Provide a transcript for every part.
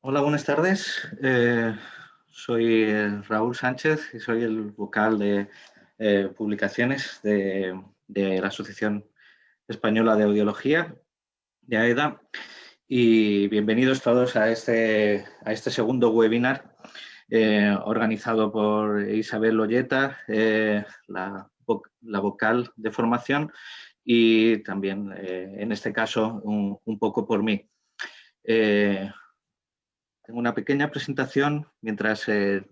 Hola, buenas tardes. Soy Raúl Sánchez y soy el vocal de publicaciones de la Asociación Española de Audiología, de AEDA, y bienvenidos todos a este segundo webinar organizado por Isabel Loyeta, la vocal de formación, y también, en este caso, un poco por mí. Tengo una pequeña presentación mientras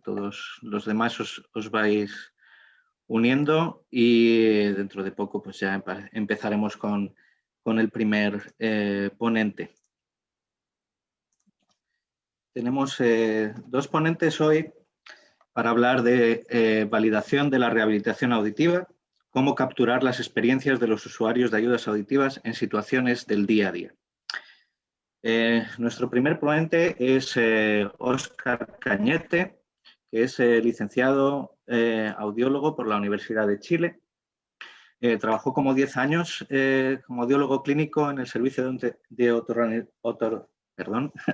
todos los demás os vais uniendo y dentro de poco pues ya empezaremos con el primer ponente. Tenemos dos ponentes hoy para hablar de validación de la rehabilitación auditiva, cómo capturar las experiencias de los usuarios de ayudas auditivas en situaciones del día a día. Nuestro primer ponente es Óscar Cañete, que es licenciado audiólogo por la Universidad de Chile. Trabajó como 10 años como audiólogo clínico en el servicio de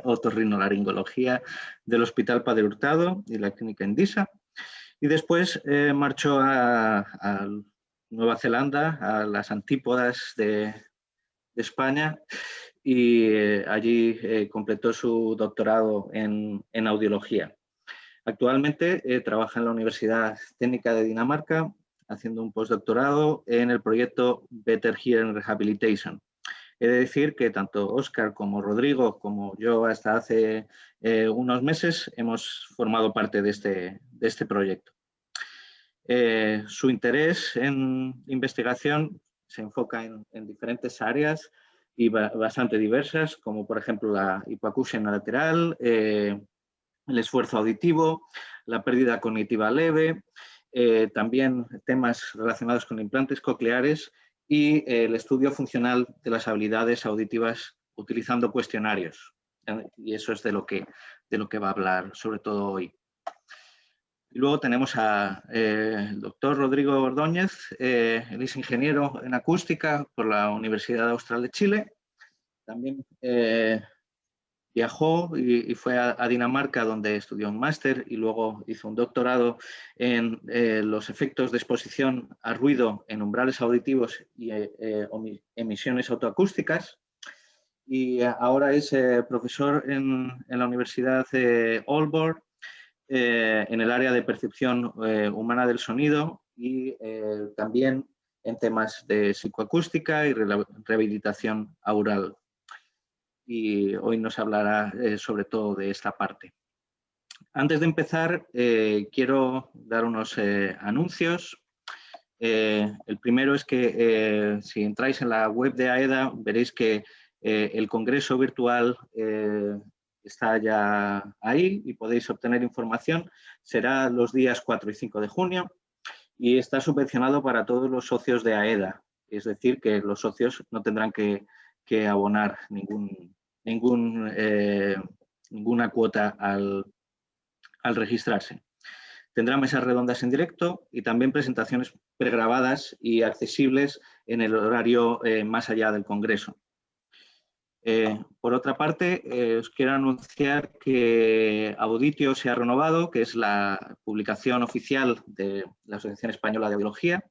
otorrinolaringología del Hospital Padre Hurtado y la clínica Endisa. Y después marchó a Nueva Zelanda, a las antípodas de España, y allí completó su doctorado en audiología. Actualmente trabaja en la Universidad Técnica de Dinamarca haciendo un postdoctorado en el proyecto Better Hearing Rehabilitation. He de decir que tanto Óscar como Rodrigo, como yo hasta hace unos meses, hemos formado parte de este proyecto. Su interés en investigación se enfoca en diferentes áreas y bastante diversas, como por ejemplo la hipoacusia lateral, el esfuerzo auditivo, la pérdida cognitiva leve, también temas relacionados con implantes cocleares y el estudio funcional de las habilidades auditivas utilizando cuestionarios. Y eso es de lo que va a hablar sobre todo hoy. Y luego tenemos al doctor Rodrigo Ordóñez. Él es ingeniero en acústica por la Universidad Austral de Chile. También viajó y fue a Dinamarca, donde estudió un máster y luego hizo un doctorado en los efectos de exposición a ruido en umbrales auditivos y emisiones autoacústicas. Y ahora es profesor en la Universidad de Aalborg, en el área de percepción humana del sonido y también en temas de psicoacústica y rehabilitación aural. Y hoy nos hablará sobre todo de esta parte. Antes de empezar, quiero dar unos anuncios. El primero es que si entráis en la web de AEDA veréis que el congreso virtual está ya ahí y podéis obtener información. Será los días 4 y 5 de junio y está subvencionado para todos los socios de AEDA. Es decir, que los socios no tendrán que abonar ninguna cuota al registrarse. Tendrá mesas redondas en directo y también presentaciones pregrabadas y accesibles en el horario más allá del congreso. Por otra parte, os quiero anunciar que Auditio se ha renovado, que es la publicación oficial de la Asociación Española de Audiología.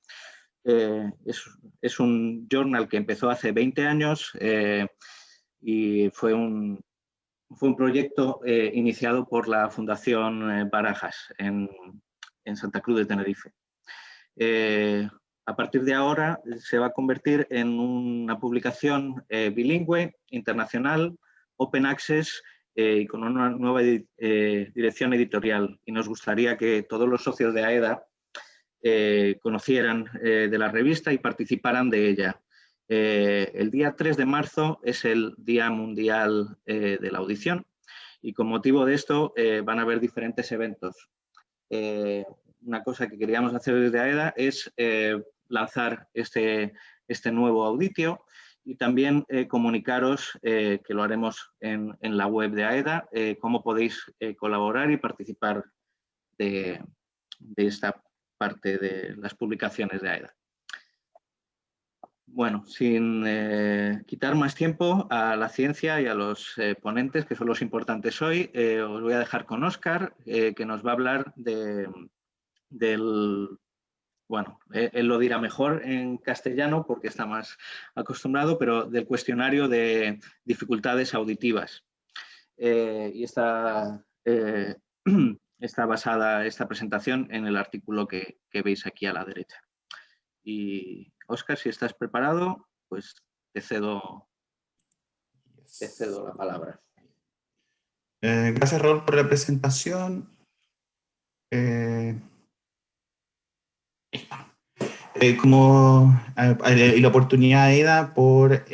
Es un journal que empezó hace 20 años y fue un proyecto iniciado por la Fundación Barajas en Santa Cruz de Tenerife. A partir de ahora se va a convertir en una publicación bilingüe, internacional, open access y con una nueva dirección editorial. Y nos gustaría que todos los socios de AEDA conocieran de la revista y participaran de ella. El día 3 de marzo es el Día Mundial de la Audición y con motivo de esto van a haber diferentes eventos. Una cosa que queríamos hacer desde AEDA es lanzar este nuevo Auditio y también comunicaros, que lo haremos en la web de AEDA, cómo podéis colaborar y participar de esta parte de las publicaciones de AEDA. Bueno, sin quitar más tiempo a la ciencia y a los ponentes, que son los importantes hoy, os voy a dejar con Óscar, que nos va a hablar del... Bueno, él lo dirá mejor en castellano porque está más acostumbrado, pero del cuestionario de dificultades auditivas. Y está basada esta presentación en el artículo que veis aquí a la derecha. Y Óscar, si estás preparado, pues te cedo la palabra. Gracias, Raúl, por la presentación. Y la oportunidad, Eda, por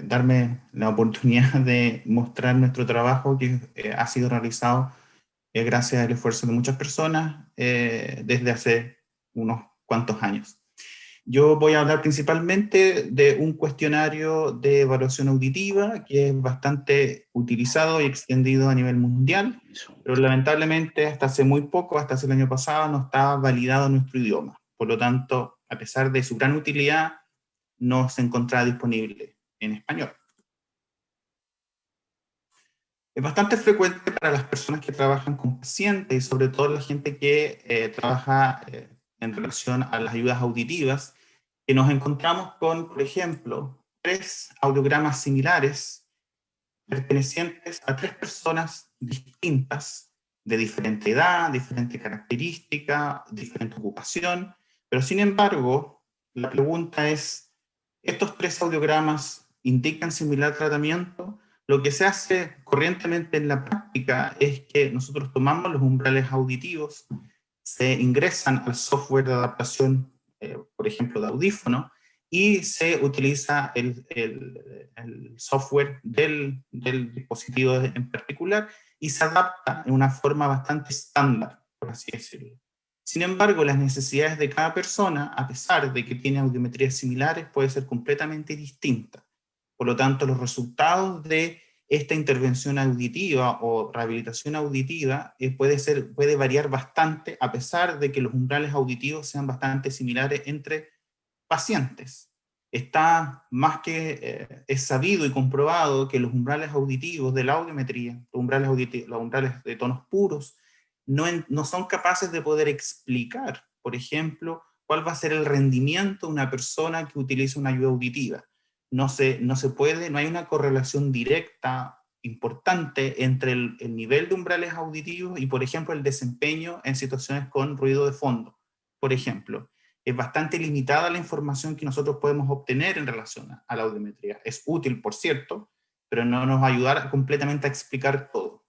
darme la oportunidad de mostrar nuestro trabajo que ha sido realizado gracias al esfuerzo de muchas personas desde hace unos cuantos años. Yo voy a hablar principalmente de un cuestionario de evaluación auditiva que es bastante utilizado y extendido a nivel mundial, pero lamentablemente hasta hace muy poco, hasta hace el año pasado, no estaba validado en nuestro idioma. Por lo tanto, a pesar de su gran utilidad, no se encontraba disponible en español. Es bastante frecuente para las personas que trabajan con pacientes y sobre todo la gente que trabaja en relación a las ayudas auditivas, que nos encontramos con, por ejemplo, 3 audiogramas similares pertenecientes a 3 personas distintas, de diferente edad, diferente característica, diferente ocupación, pero sin embargo, la pregunta es, ¿estos 3 audiogramas indican similar tratamiento? Lo que se hace corrientemente en la práctica es que nosotros tomamos los umbrales auditivos, se ingresan al software de adaptación, por ejemplo, de audífono, y se utiliza el software del dispositivo en particular y se adapta en una forma bastante estándar, por así decirlo. Sin embargo, las necesidades de cada persona, a pesar de que tiene audiometrías similares, puede ser completamente distinta. Por lo tanto, los resultados de esta intervención auditiva o rehabilitación auditiva puede variar bastante a pesar de que los umbrales auditivos sean bastante similares entre pacientes. Está más que es sabido y comprobado que los umbrales auditivos de la audiometría, los umbrales de tonos puros, no son capaces de poder explicar, por ejemplo, cuál va a ser el rendimiento de una persona que utiliza una ayuda auditiva. No hay una correlación directa importante entre el nivel de umbrales auditivos y, por ejemplo, el desempeño en situaciones con ruido de fondo. Por ejemplo, es bastante limitada la información que nosotros podemos obtener en relación a la audiometría. Es útil, por cierto, pero no nos va a ayudar completamente a explicar todo.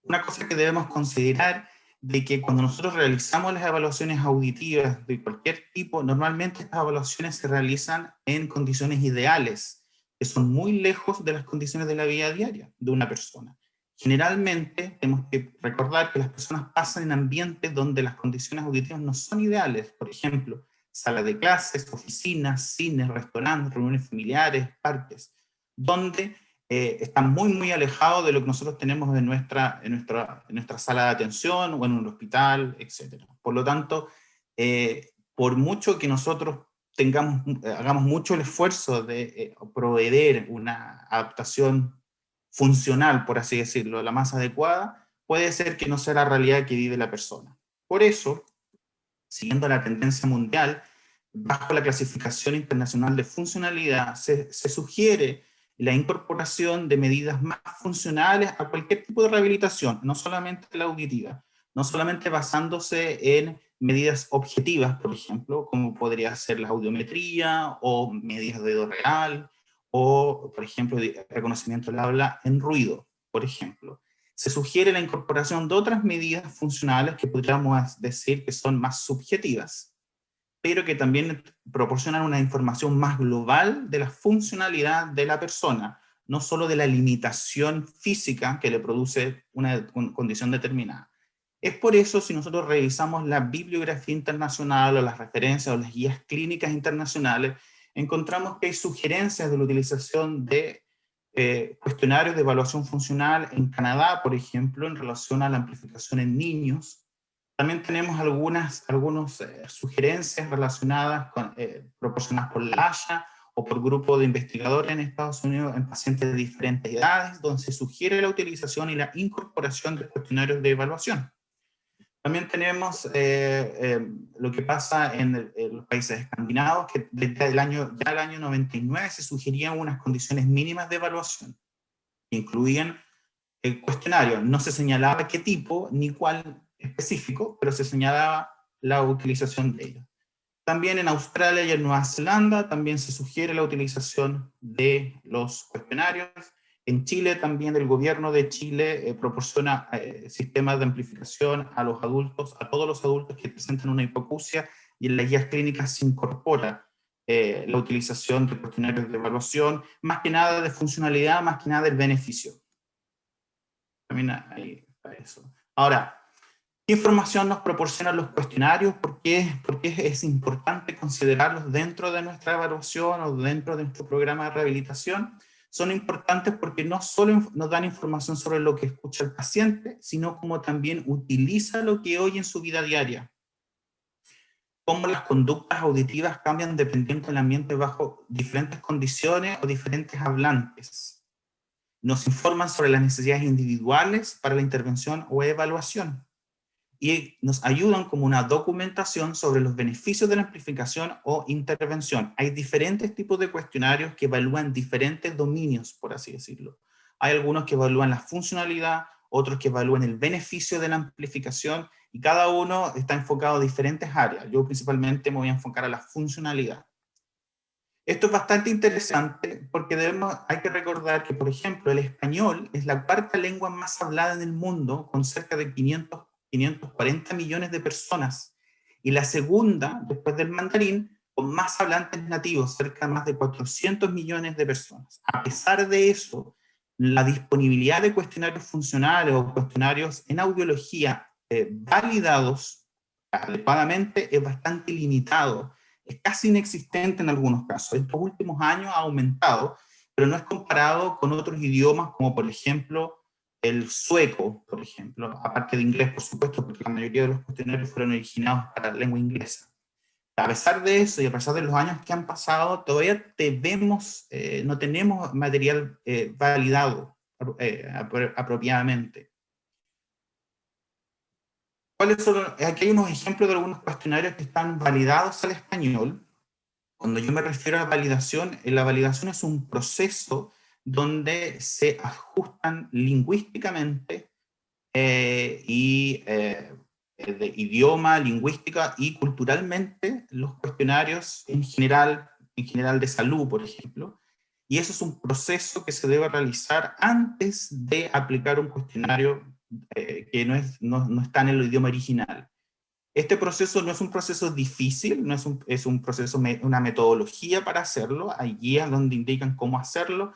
Una cosa que debemos considerar de que cuando nosotros realizamos las evaluaciones auditivas de cualquier tipo, normalmente estas evaluaciones se realizan en condiciones ideales, que son muy lejos de las condiciones de la vida diaria de una persona. Generalmente tenemos que recordar que las personas pasan en ambientes donde las condiciones auditivas no son ideales, por ejemplo, salas de clases, oficinas, cines, restaurantes, reuniones familiares, parques, donde están muy, muy alejados de lo que nosotros tenemos en nuestra sala de atención o en un hospital, etc. Por lo tanto, por mucho que nosotros hagamos mucho el esfuerzo de proveer una adaptación funcional, por así decirlo, la más adecuada, puede ser que no sea la realidad que vive la persona. Por eso, siguiendo la tendencia mundial, bajo la clasificación internacional de funcionalidad, se sugiere la incorporación de medidas más funcionales a cualquier tipo de rehabilitación, no solamente la auditiva, no solamente basándose en medidas objetivas, por ejemplo, como podría ser la audiometría o medidas de dedo real, o, por ejemplo, reconocimiento del habla en ruido, por ejemplo. Se sugiere la incorporación de otras medidas funcionales que podríamos decir que son más subjetivas, pero que también proporcionan una información más global de la funcionalidad de la persona, no solo de la limitación física que le produce una condición determinada. Es por eso, si nosotros revisamos la bibliografía internacional o las referencias o las guías clínicas internacionales, encontramos que hay sugerencias de la utilización de cuestionarios de evaluación funcional en Canadá, por ejemplo, en relación a la amplificación en niños, También tenemos algunas sugerencias relacionadas proporcionadas por la Haya o por grupos de investigadores en Estados Unidos en pacientes de diferentes edades, donde se sugiere la utilización y la incorporación de cuestionarios de evaluación. También tenemos lo que pasa en los países escandinavos, que desde el año 99 se sugerían unas condiciones mínimas de evaluación, que incluían el cuestionario. No se señalaba qué tipo ni cuál específico, pero se señalaba la utilización de ellos. También en Australia y en Nueva Zelanda también se sugiere la utilización de los cuestionarios. En Chile también el gobierno de Chile proporciona sistemas de amplificación a los adultos, a todos los adultos que presentan una hipoacusia, y en las guías clínicas se incorpora la utilización de cuestionarios de evaluación, más que nada de funcionalidad, más que nada del beneficio. También hay para eso. Ahora, ¿qué información nos proporcionan los cuestionarios? ¿Por qué es importante considerarlos dentro de nuestra evaluación o dentro de nuestro programa de rehabilitación? Son importantes porque no solo nos dan información sobre lo que escucha el paciente, sino como también utiliza lo que oye en su vida diaria. Cómo las conductas auditivas cambian dependiendo del ambiente bajo diferentes condiciones o diferentes hablantes. Nos informan sobre las necesidades individuales para la intervención o evaluación, y nos ayudan como una documentación sobre los beneficios de la amplificación o intervención. Hay diferentes tipos de cuestionarios que evalúan diferentes dominios, por así decirlo. Hay algunos que evalúan la funcionalidad, otros que evalúan el beneficio de la amplificación, y cada uno está enfocado a diferentes áreas. Yo principalmente me voy a enfocar a la funcionalidad. Esto es bastante interesante porque hay que recordar que, por ejemplo, el español es la cuarta lengua más hablada en el mundo, con cerca de 540 millones de personas, y la segunda, después del mandarín, con más hablantes nativos, cerca de más de 400 millones de personas. A pesar de eso, la disponibilidad de cuestionarios funcionales o cuestionarios en audiología validados adecuadamente es bastante limitado. Es casi inexistente en algunos casos. En estos últimos años ha aumentado, pero no es comparado con otros idiomas, como por ejemplo el sueco, por ejemplo, aparte de inglés, por supuesto, porque la mayoría de los cuestionarios fueron originados para la lengua inglesa. A pesar de eso, y a pesar de los años que han pasado, todavía no tenemos material validado apropiadamente. Aquí hay unos ejemplos de algunos cuestionarios que están validados al español. Cuando yo me refiero a validación, la validación es un proceso donde se ajustan lingüísticamente de idioma, lingüística y culturalmente los cuestionarios en general de salud, por ejemplo. Y eso es un proceso que se debe realizar antes de aplicar un cuestionario que no está en el idioma original. Este proceso no es un proceso difícil, es un proceso, una metodología para hacerlo, hay guías donde indican cómo hacerlo,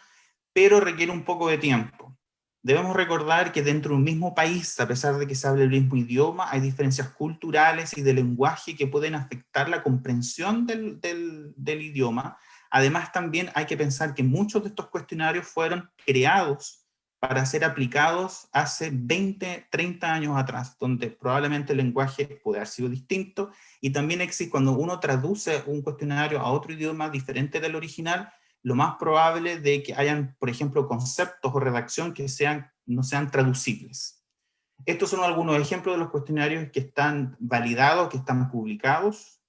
pero requiere un poco de tiempo. Debemos recordar que dentro de un mismo país, a pesar de que se hable el mismo idioma, hay diferencias culturales y de lenguaje que pueden afectar la comprensión del idioma. Además, también hay que pensar que muchos de estos cuestionarios fueron creados para ser aplicados hace 20, 30 años atrás, donde probablemente el lenguaje puede haber sido distinto, y también existe, cuando uno traduce un cuestionario a otro idioma diferente del original, lo más probable de que hayan, por ejemplo, conceptos o redacción que no sean traducibles. Estos son algunos ejemplos de los cuestionarios que están validados, que están publicados.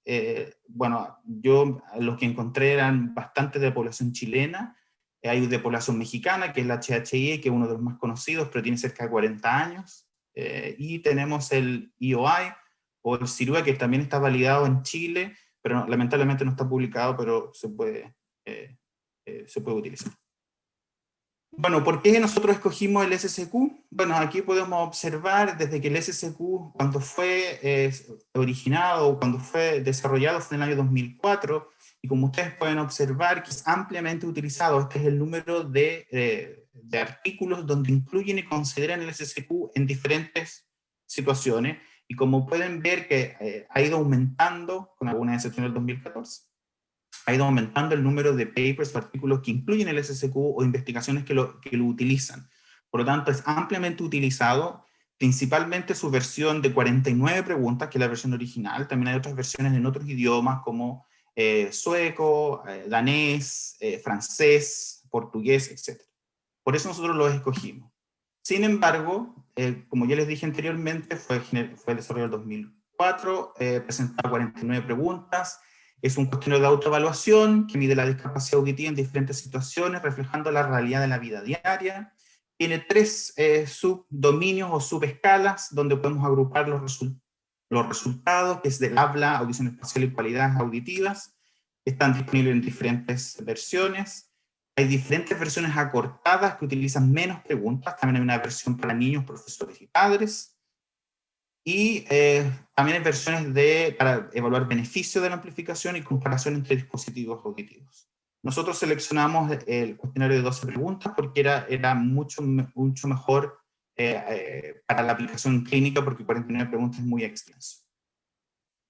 Bueno, yo los que encontré eran bastante de población chilena, hay de población mexicana, que es la HHI, que es uno de los más conocidos, pero tiene cerca de 40 años, y tenemos el IOI, o el CIRUE, que también está validado en Chile, pero lamentablemente no está publicado, pero se puede utilizar. Bueno, ¿por qué nosotros escogimos el SSQ? Bueno, aquí podemos observar desde que el SSQ, cuando fue originado, cuando fue desarrollado, fue en el año 2004, y como ustedes pueden observar, que es ampliamente utilizado. Este es el número de artículos donde incluyen y consideran el SSQ en diferentes situaciones, y como pueden ver que ha ido aumentando, con alguna excepción del 2014, ha ido aumentando el número de papers o artículos que incluyen el SSQ o investigaciones que lo utilizan. Por lo tanto, es ampliamente utilizado, principalmente su versión de 49 preguntas, que es la versión original. También hay otras versiones en otros idiomas como sueco, danés, francés, portugués, etc. Por eso nosotros los escogimos. Sin embargo, como ya les dije anteriormente, fue desarrollado en 2004, presentaba 49 preguntas. Es un cuestionario de autoevaluación que mide la discapacidad auditiva en diferentes situaciones, reflejando la realidad de la vida diaria. Tiene 3 subdominios o subescalas, donde podemos agrupar los resultados, que es del habla, audición espacial y cualidades auditivas. Están disponibles en diferentes versiones. Hay diferentes versiones acortadas que utilizan menos preguntas. También hay una versión para niños, profesores y padres. Y también hay versiones para evaluar beneficios de la amplificación y comparación entre dispositivos auditivos. Nosotros seleccionamos el cuestionario de 12 preguntas porque era mucho mejor para la aplicación clínica, porque 49 preguntas es muy extenso.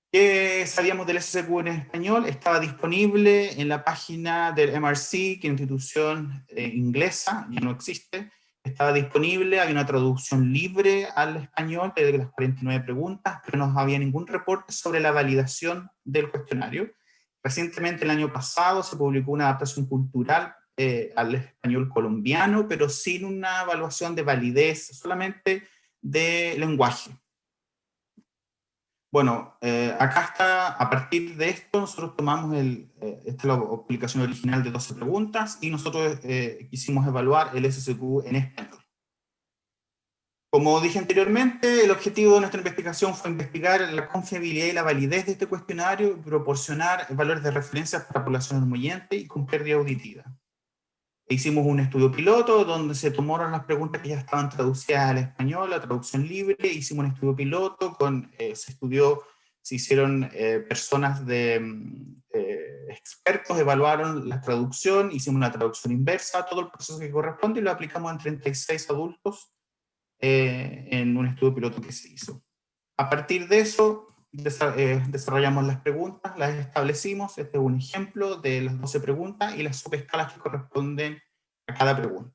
¿Qué sabíamos del SSQ en español? Estaba disponible en la página del MRC, que es una institución inglesa, ya no existe. Estaba disponible, había una traducción libre al español de las 49 preguntas, pero no había ningún reporte sobre la validación del cuestionario. Recientemente, el año pasado, se publicó una adaptación cultural al español colombiano, pero sin una evaluación de validez, solamente de lenguaje. Bueno, acá está, a partir de esto, nosotros tomamos esta es la aplicación original de 12 preguntas, y nosotros quisimos evaluar el SSQ en español. Como dije anteriormente, el objetivo de nuestra investigación fue investigar la confiabilidad y la validez de este cuestionario y proporcionar valores de referencia para poblaciones oyentes y con pérdida auditiva. Hicimos un estudio piloto donde se tomaron las preguntas que ya estaban traducidas al español, la traducción libre. Hicimos un estudio piloto, se hicieron personas expertos, evaluaron la traducción, hicimos una traducción inversa, todo el proceso que corresponde, y lo aplicamos en 36 adultos en un estudio piloto que se hizo. A partir de eso, desarrollamos las preguntas, las establecimos. Este es un ejemplo de las 12 preguntas y las subescalas que corresponden a cada pregunta.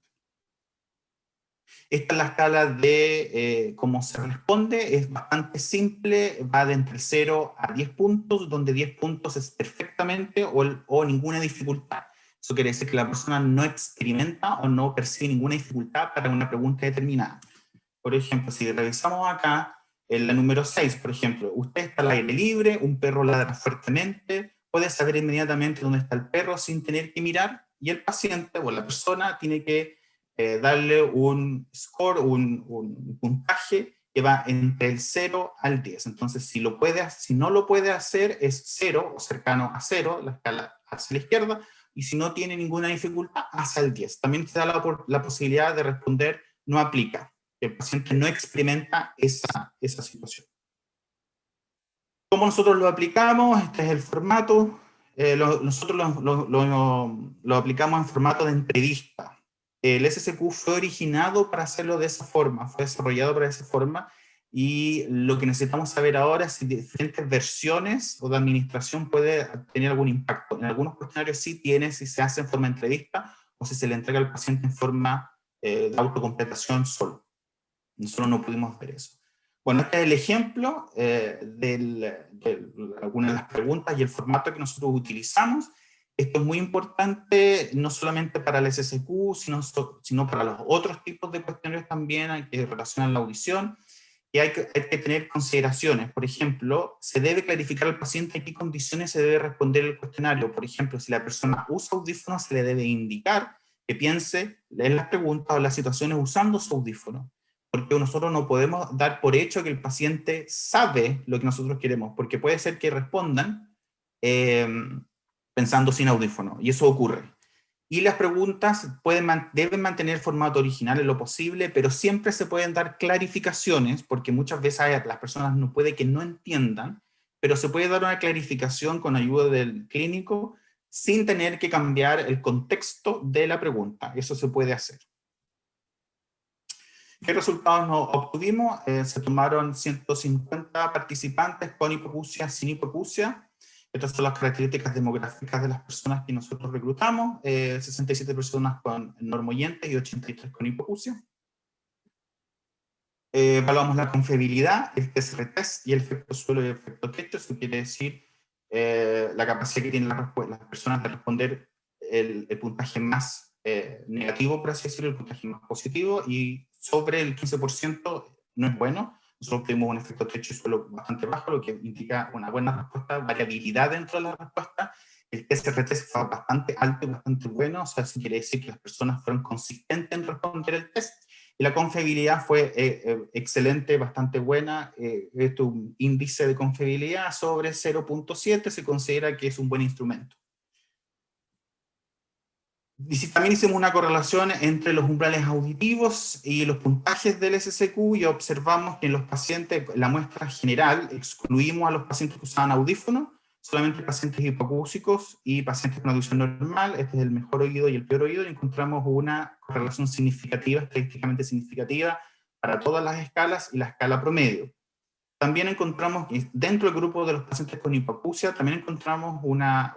Esta es la escala de cómo se responde. Es bastante simple, va de entre 0 a 10 puntos, donde 10 puntos es perfectamente o ninguna dificultad. Eso quiere decir que la persona no experimenta o no percibe ninguna dificultad para una pregunta determinada. Por ejemplo, si revisamos acá, en la número 6, por ejemplo, usted está al aire libre, un perro ladra fuertemente, puede saber inmediatamente dónde está el perro sin tener que mirar, y el paciente o la persona tiene que darle un score, un puntaje que va entre el 0 al 10. Entonces, si no lo puede hacer, es 0 o cercano a 0, la escala hacia la izquierda, y si no tiene ninguna dificultad, hacia el 10. También te da la posibilidad de responder no aplica, que el paciente no experimenta esa situación. ¿Cómo nosotros lo aplicamos? Este es el formato. Nosotros lo aplicamos en formato de entrevista. El SSQ fue originado para hacerlo de esa forma, fue desarrollado para esa forma, y lo que necesitamos saber ahora es si diferentes versiones o de administración puede tener algún impacto. En algunos cuestionarios sí tiene, si se hace en forma de entrevista o si se le entrega al paciente en forma de autocompletación solo. Nosotros no pudimos ver eso. Bueno, este es el ejemplo de algunas de las preguntas y el formato que nosotros utilizamos. Esto es muy importante, no solamente para el SSQ, sino para los otros tipos de cuestionarios también que relacionan la audición. Y hay que tener consideraciones. Por ejemplo, se debe clarificar al paciente en qué condiciones se debe responder el cuestionario. Por ejemplo, si la persona usa audífonos, se le debe indicar que piense en las preguntas o las situaciones usando su audífono. Porque nosotros no podemos dar por hecho que el paciente sabe lo que nosotros queremos, porque puede ser que respondan pensando sin audífono, y eso ocurre. Y las preguntas deben mantener el formato original en lo posible, pero siempre se pueden dar clarificaciones, porque muchas veces las personas puede que no entiendan, pero se puede dar una clarificación con ayuda del clínico sin tener que cambiar el contexto de la pregunta. Eso se puede hacer. ¿Qué resultados nos obtuvimos? Se tomaron 150 participantes con hipoacusia, sin hipoacusia. Estas son las características demográficas de las personas que nosotros reclutamos. 67 personas con normoyentes y 83 con hipoacusia. Evaluamos la confiabilidad, el test-retest y el efecto suelo y el efecto techo. Eso quiere decir la capacidad que tienen las personas de responder el puntaje más negativo, por así decirlo, el puntaje más positivo, y sobre el 15% no es bueno. Nosotros tuvimos un efecto techo y suelo bastante bajo, lo que indica una buena respuesta, variabilidad dentro de la respuesta. El test-retest fue bastante alto y bastante bueno, o sea, eso quiere decir que las personas fueron consistentes en responder el test. Y la confiabilidad fue excelente, bastante buena. Este es un índice de confiabilidad sobre 0.7, se considera que es un buen instrumento. Y también hicimos una correlación entre los umbrales auditivos y los puntajes del SSQ, y observamos que en los pacientes, la muestra general, excluimos a los pacientes que usaban audífonos, solamente pacientes hipoacúsicos y pacientes con audición normal. Este es el mejor oído y el peor oído, y encontramos una correlación significativa, estadísticamente significativa, para todas las escalas y la escala promedio. También encontramos que dentro del grupo de los pacientes con hipoacusia, también encontramos una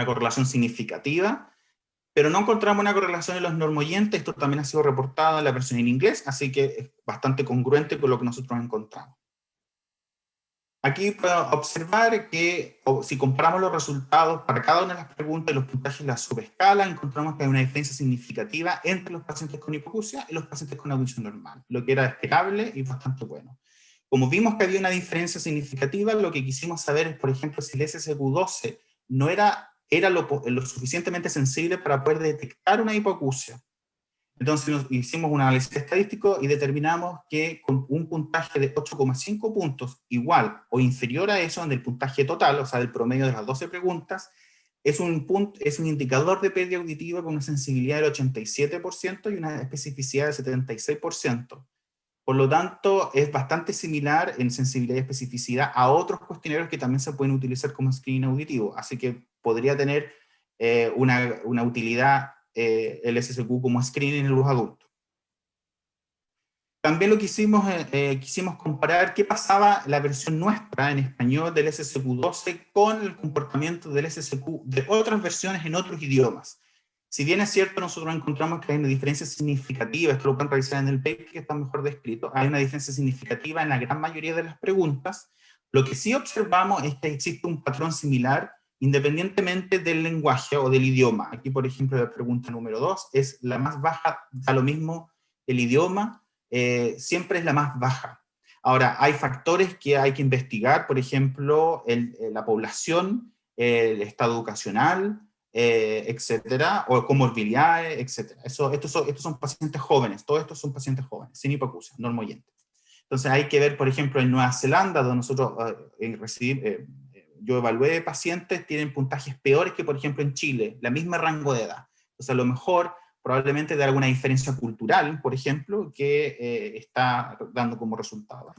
correlación significativa, pero no encontramos una correlación en los normoyentes. Esto también ha sido reportado en la versión en inglés, así que es bastante congruente con lo que nosotros encontramos. Aquí puedo observar que si comparamos los resultados para cada una de las preguntas y los puntajes de la subescala, encontramos que hay una diferencia significativa entre los pacientes con hipoacusia y los pacientes con audición normal, lo que era esperable y bastante bueno. Como vimos que había una diferencia significativa, lo que quisimos saber es, por ejemplo, si el SSQ-12 no era lo suficientemente sensible para poder detectar una hipoacusia. Entonces hicimos un análisis estadístico y determinamos que con un puntaje de 8,5 puntos igual o inferior a eso en el puntaje total, o sea, del promedio de las 12 preguntas, es un indicador de pérdida auditiva con una sensibilidad del 87% y una especificidad del 76%. Por lo tanto, es bastante similar en sensibilidad y especificidad a otros cuestionarios que también se pueden utilizar como screening auditivo, así que podría tener una utilidad el SSQ como screening en los adultos. También lo que quisimos comparar qué pasaba la versión nuestra en español del SSQ-12 con el comportamiento del SSQ de otras versiones en otros idiomas. Si bien es cierto, nosotros encontramos que hay una diferencia significativa, esto lo pueden revisar en el paper que está mejor descrito, hay una diferencia significativa en la gran mayoría de las preguntas. Lo que sí observamos es que existe un patrón similar independientemente del lenguaje o del idioma. Aquí, por ejemplo, la pregunta número 2 es la más baja, da lo mismo el idioma, siempre es la más baja. Ahora, hay factores que hay que investigar, por ejemplo, la población, el estado educacional, etcétera, o comorbilidades, etcétera. Estos son pacientes jóvenes, todos estos son pacientes jóvenes, sin hipoacusia, normoyente. Entonces hay que ver, por ejemplo, en Nueva Zelanda, donde nosotros yo evalué pacientes, tienen puntajes peores que, por ejemplo, en Chile, la misma rango de edad. Entonces, a lo mejor, probablemente de alguna diferencia cultural, por ejemplo, que está dando como resultado.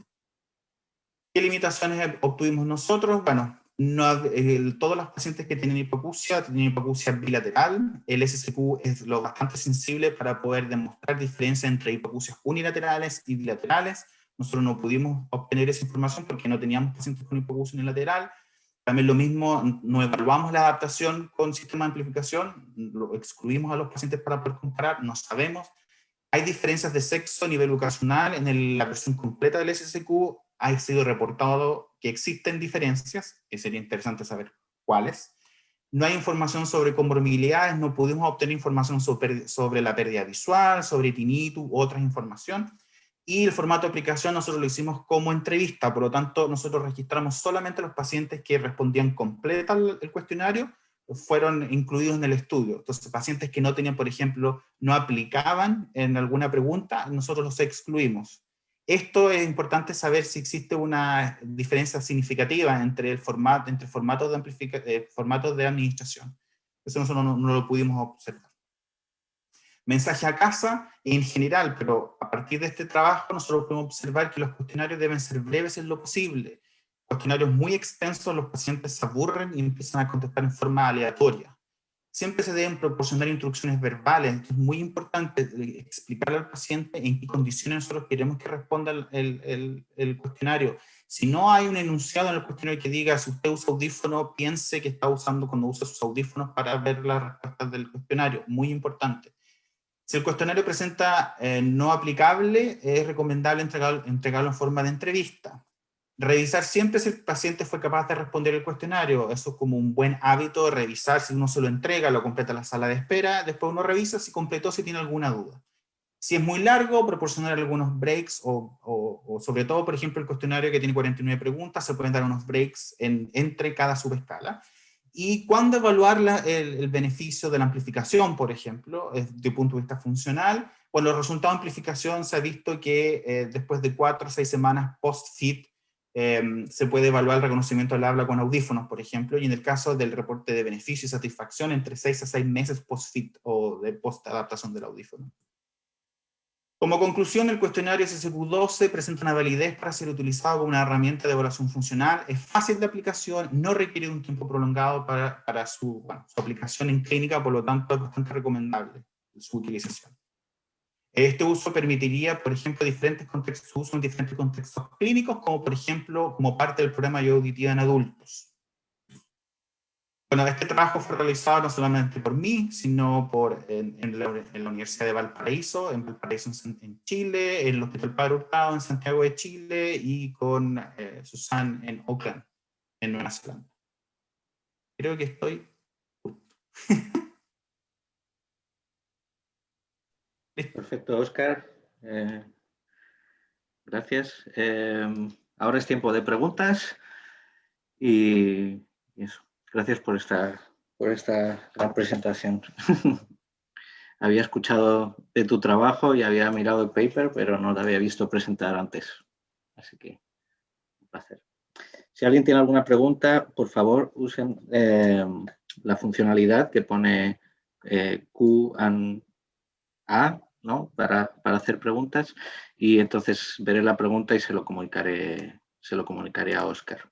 ¿Qué limitaciones obtuvimos nosotros? Bueno, todos los pacientes que tienen hipoacusia bilateral. El SSQ es lo bastante sensible para poder demostrar diferencia entre hipoacusias unilaterales y bilaterales. Nosotros no pudimos obtener esa información porque no teníamos pacientes con hipoacusia unilateral. También lo mismo, no evaluamos la adaptación con sistema de amplificación, lo excluimos a los pacientes para poder comparar, no sabemos. Hay diferencias de sexo a nivel educacional. En la versión completa del SSQ ha sido reportado que existen diferencias, que sería interesante saber cuáles. No hay información sobre comorbilidades, no pudimos obtener información sobre la pérdida visual, sobre tinnitus, otras información. Y el formato de aplicación nosotros lo hicimos como entrevista, por lo tanto nosotros registramos solamente los pacientes que respondían completa el cuestionario, fueron incluidos en el estudio. Entonces, pacientes que no tenían, por ejemplo, no aplicaban en alguna pregunta, nosotros los excluimos. Esto es importante saber si existe una diferencia significativa entre formatos de administración. Eso nosotros no lo pudimos observar. Mensaje a casa en general, pero a partir de este trabajo nosotros podemos observar que los cuestionarios deben ser breves en lo posible. Cuestionarios muy extensos, los pacientes se aburren y empiezan a contestar en forma aleatoria. Siempre se deben proporcionar instrucciones verbales. Es muy importante explicarle al paciente en qué condiciones nosotros queremos que responda el cuestionario. Si no hay un enunciado en el cuestionario que diga, si usted usa audífono, piense que está usando cuando usa sus audífonos para ver las respuestas del cuestionario. Muy importante. Si el cuestionario presenta no aplicable, es recomendable entregarlo en forma de entrevista. Revisar siempre si el paciente fue capaz de responder el cuestionario. Eso es como un buen hábito, revisar si uno se lo entrega, lo completa en la sala de espera, después uno revisa si completó, si tiene alguna duda. Si es muy largo, proporcionar algunos breaks, o sobre todo, por ejemplo, el cuestionario que tiene 49 preguntas, se pueden dar unos breaks entre cada subescala. Y cuándo evaluar el beneficio de la amplificación, por ejemplo, desde el punto de vista funcional. Bueno, los resultados de amplificación se ha visto que después de 4 o 6 semanas post-FIT se puede evaluar el reconocimiento del habla con audífonos, por ejemplo, y en el caso del reporte de beneficio y satisfacción, entre 6 a 6 meses post-FIT o de post-adaptación del audífono. Como conclusión, el cuestionario SSQ-12 presenta una validez para ser utilizado como una herramienta de evaluación funcional, es fácil de aplicación, no requiere un tiempo prolongado para su aplicación en clínica, por lo tanto es bastante recomendable su utilización. Este uso permitiría, por ejemplo, su uso en diferentes contextos clínicos, como por ejemplo, como parte del programa de ayuda auditiva en adultos. Bueno, este trabajo fue realizado no solamente por mí, sino en la Universidad de Valparaíso, en Chile, en el Hospital Padre Hurtado en Santiago de Chile, y con Susan en Auckland, en Nueva Zelanda. Creo que estoy justo. Perfecto, Óscar. Gracias. Ahora es tiempo de preguntas y eso. Gracias por esta gran presentación. Había escuchado de tu trabajo y había mirado el paper, pero no lo había visto presentar antes. Así que un placer. Si alguien tiene alguna pregunta, por favor, usen la funcionalidad que pone Q&A, ¿no? Para hacer preguntas, y entonces veré la pregunta y se lo comunicaré a Óscar.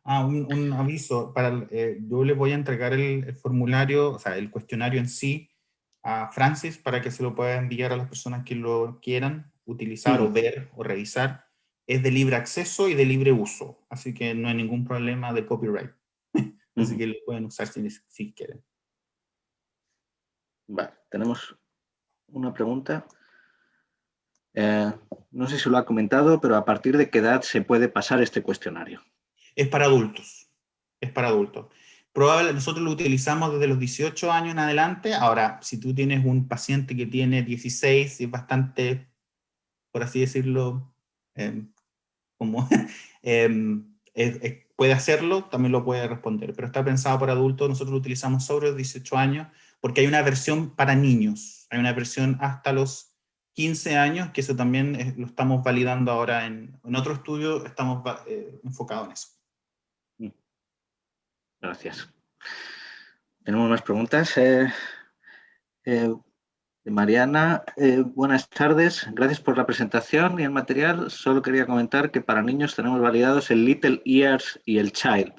Un aviso, yo le voy a entregar el formulario, o sea, el cuestionario en sí, a Francis para que se lo pueda enviar a las personas que lo quieran utilizar o ver o revisar. Es de libre acceso y de libre uso, así que no hay ningún problema de copyright. Así que lo pueden usar si quieren. Vale, tenemos una pregunta. No sé si lo ha comentado, pero ¿a partir de qué edad se puede pasar este cuestionario? Es para adultos. Es para adultos. Nosotros lo utilizamos desde los 18 años en adelante. Ahora, si tú tienes un paciente que tiene 16, es bastante, por así decirlo, como puede hacerlo, también lo puede responder. Pero está pensado para adultos. Nosotros lo utilizamos sobre los 18 años porque hay una versión para niños. Hay una versión hasta los 15 años, que eso también lo estamos validando ahora en otro estudio, estamos enfocados en eso. Gracias. Tenemos más preguntas. De Mariana, buenas tardes. Gracias por la presentación y el material. Solo quería comentar que para niños tenemos validados el Little Ears y el Child.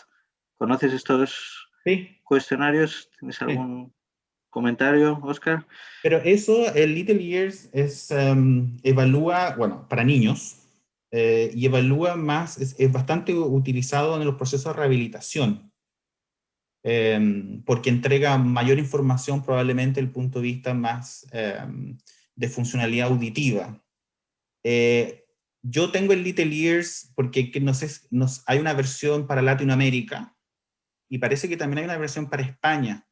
¿Conoces estos cuestionarios? ¿Tienes algún comentario, Óscar? Pero eso, el Little Ears evalúa, bueno, para niños, y evalúa más, es bastante utilizado en los procesos de rehabilitación, porque entrega mayor información probablemente desde el punto de vista más de funcionalidad auditiva. Yo tengo el Little Ears porque hay una versión para Latinoamérica y parece que también hay una versión para España,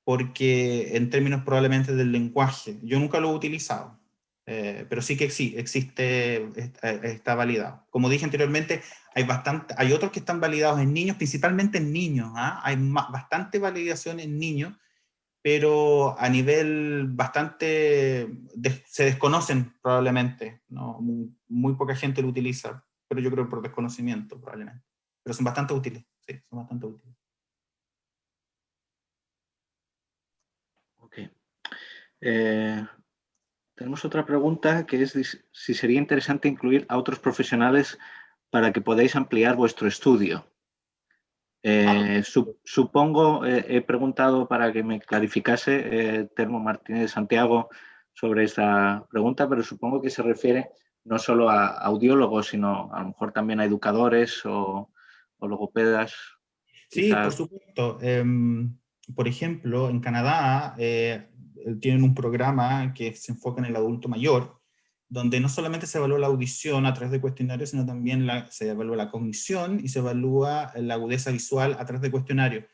porque en términos probablemente del lenguaje, yo nunca lo he utilizado, pero sí que sí, existe, está validado. Como dije anteriormente, hay otros que están validados en niños, principalmente en niños, hay bastante validación en niños, pero a nivel bastante, se desconocen probablemente, ¿no? Muy poca gente lo utiliza, pero yo creo por desconocimiento probablemente. Pero son bastante útiles, sí, son bastante útiles. Ok. Tenemos otra pregunta que es si sería interesante incluir a otros profesionales para que podáis ampliar vuestro estudio. Supongo, he preguntado para que me clarificase Telmo Martínez de Santiago sobre esta pregunta, pero supongo que se refiere no solo a audiólogos, sino a lo mejor también a educadores o logopedas. Sí, por supuesto. Por ejemplo, en Canadá tienen un programa que se enfoca en el adulto mayor, donde no solamente se evalúa la audición a través de cuestionarios, sino también se evalúa la cognición y se evalúa la agudeza visual a través de cuestionarios.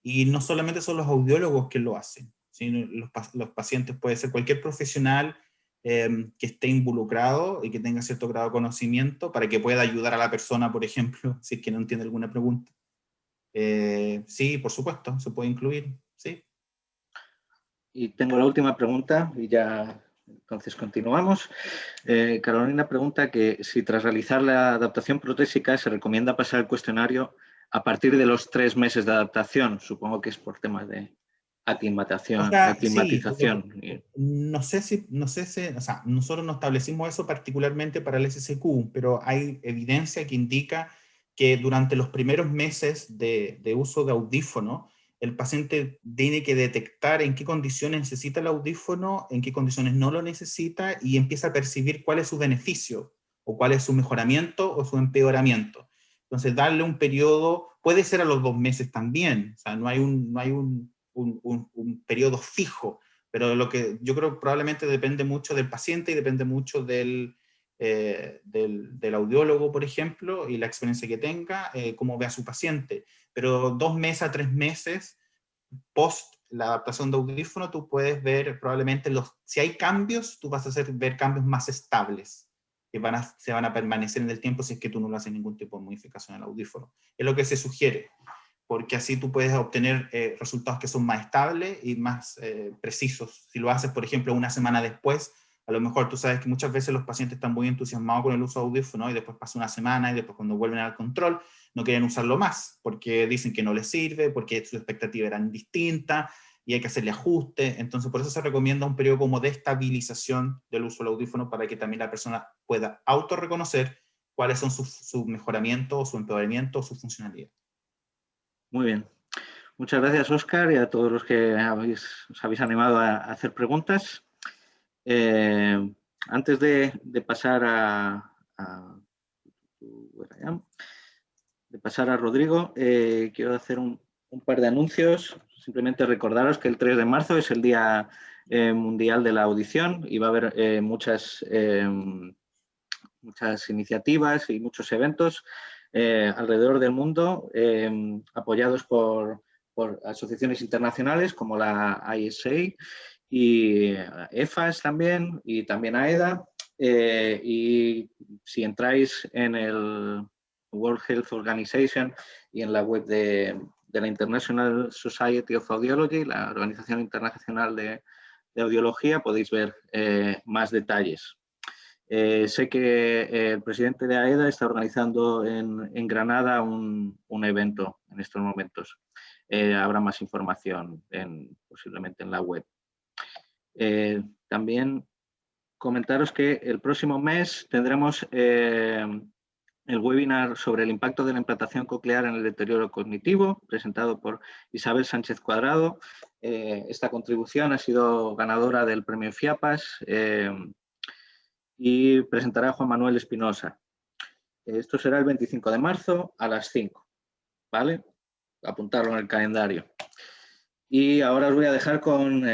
Y no solamente son los audiólogos que lo hacen, sino los pacientes, puede ser cualquier profesional que esté involucrado y que tenga cierto grado de conocimiento para que pueda ayudar a la persona, por ejemplo, si es que no entiende alguna pregunta. Sí, por supuesto, se puede incluir, sí. Y tengo la última pregunta y ya entonces continuamos. Carolina pregunta que si tras realizar la adaptación protésica se recomienda pasar el cuestionario a partir de los 3 meses de adaptación. Supongo que es por temas de O aclimatización. sea, sí, no sé si, o sea, nosotros no establecimos eso particularmente para el SSQ, pero hay evidencia que indica que durante los primeros meses de uso de audífono, el paciente tiene que detectar en qué condiciones necesita el audífono, en qué condiciones no lo necesita, y empieza a percibir cuál es su beneficio, o cuál es su mejoramiento o su empeoramiento. Entonces, darle un periodo, puede ser a los 2 meses también, o sea, no hay un periodo fijo, pero lo que yo creo probablemente depende mucho del paciente y depende mucho del audiólogo, por ejemplo, y la experiencia que tenga, cómo ve a su paciente. Pero 2 meses a 3 meses post la adaptación de audífono, tú puedes ver probablemente si hay cambios, tú vas a ver cambios más estables, que se van a permanecer en el tiempo si es que tú no le haces ningún tipo de modificación al audífono. Es lo que se sugiere, porque así tú puedes obtener resultados que son más estables y más precisos. Si lo haces, por ejemplo, una semana después, a lo mejor tú sabes que muchas veces los pacientes están muy entusiasmados con el uso de audífono y después pasa una semana y después cuando vuelven al control no quieren usarlo más, porque dicen que no les sirve, porque sus expectativas eran distintas y hay que hacerle ajustes. Entonces, por eso se recomienda un periodo como de estabilización del uso del audífono para que también la persona pueda autorreconocer cuáles son sus mejoramientos, su empeoramiento o su funcionalidad. Muy bien. Muchas gracias, Óscar, y a todos los que os habéis animado a hacer preguntas. Antes de pasar a Rodrigo, quiero hacer un par de anuncios. Simplemente recordaros que el 3 de marzo es el Día Mundial de la Audición y va a haber muchas iniciativas y muchos eventos alrededor del mundo apoyados por asociaciones internacionales como la ISA y EFAS también, y también AEDA. Y si entráis en el World Health Organization y en la web de la International Society of Audiology, la Organización Internacional de Audiología, podéis ver más detalles. Sé que el presidente de AEDA está organizando en Granada un evento en estos momentos. Habrá más información posiblemente en la web. También comentaros que el próximo mes tendremos el webinar sobre el impacto de la implantación coclear en el deterioro cognitivo, presentado por Isabel Sánchez Cuadrado. Esta contribución ha sido ganadora del premio FIAPAS y presentará Juan Manuel Espinosa. Esto será el 25 de marzo a las 5, ¿vale? Apuntarlo en el calendario. Y ahora os voy a dejar con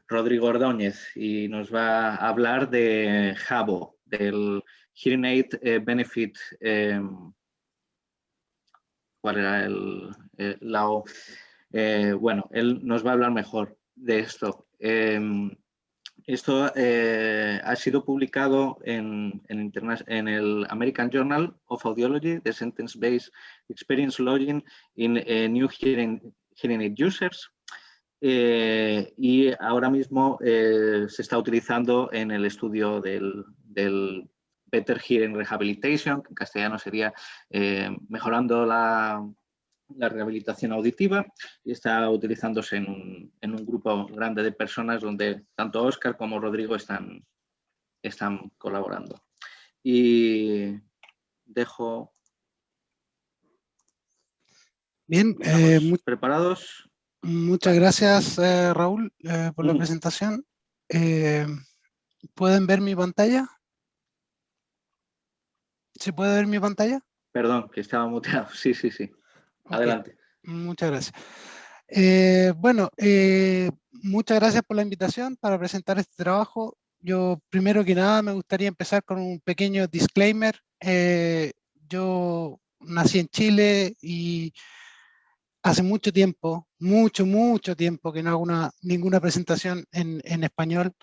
Rodrigo Ordóñez y nos va a hablar de Jabo, del Hearing Aid Benefit. ¿Cuál era la O? Bueno, él nos va a hablar mejor de esto. Esto ha sido publicado en el American Journal of Audiology, The Sentence-Based Experience Logging in New Hearing Aid Users. Y ahora mismo se está utilizando en el estudio del Better Hearing Rehabilitation, que en castellano sería mejorando la rehabilitación auditiva, y está utilizándose en un grupo grande de personas donde tanto Óscar como Rodrigo están colaborando. Y dejo... Bien, ¿preparados? Muchas gracias, Raúl, por la presentación. ¿Pueden ver mi pantalla? ¿Se puede ver mi pantalla? Perdón, que estaba muteado. Sí. Okay. Adelante. Muchas gracias. Bueno, muchas gracias por la invitación para presentar este trabajo. Yo, primero que nada, me gustaría empezar con un pequeño disclaimer. Yo nací en Chile y hace mucho tiempo, mucho tiempo que no hago ninguna presentación en español.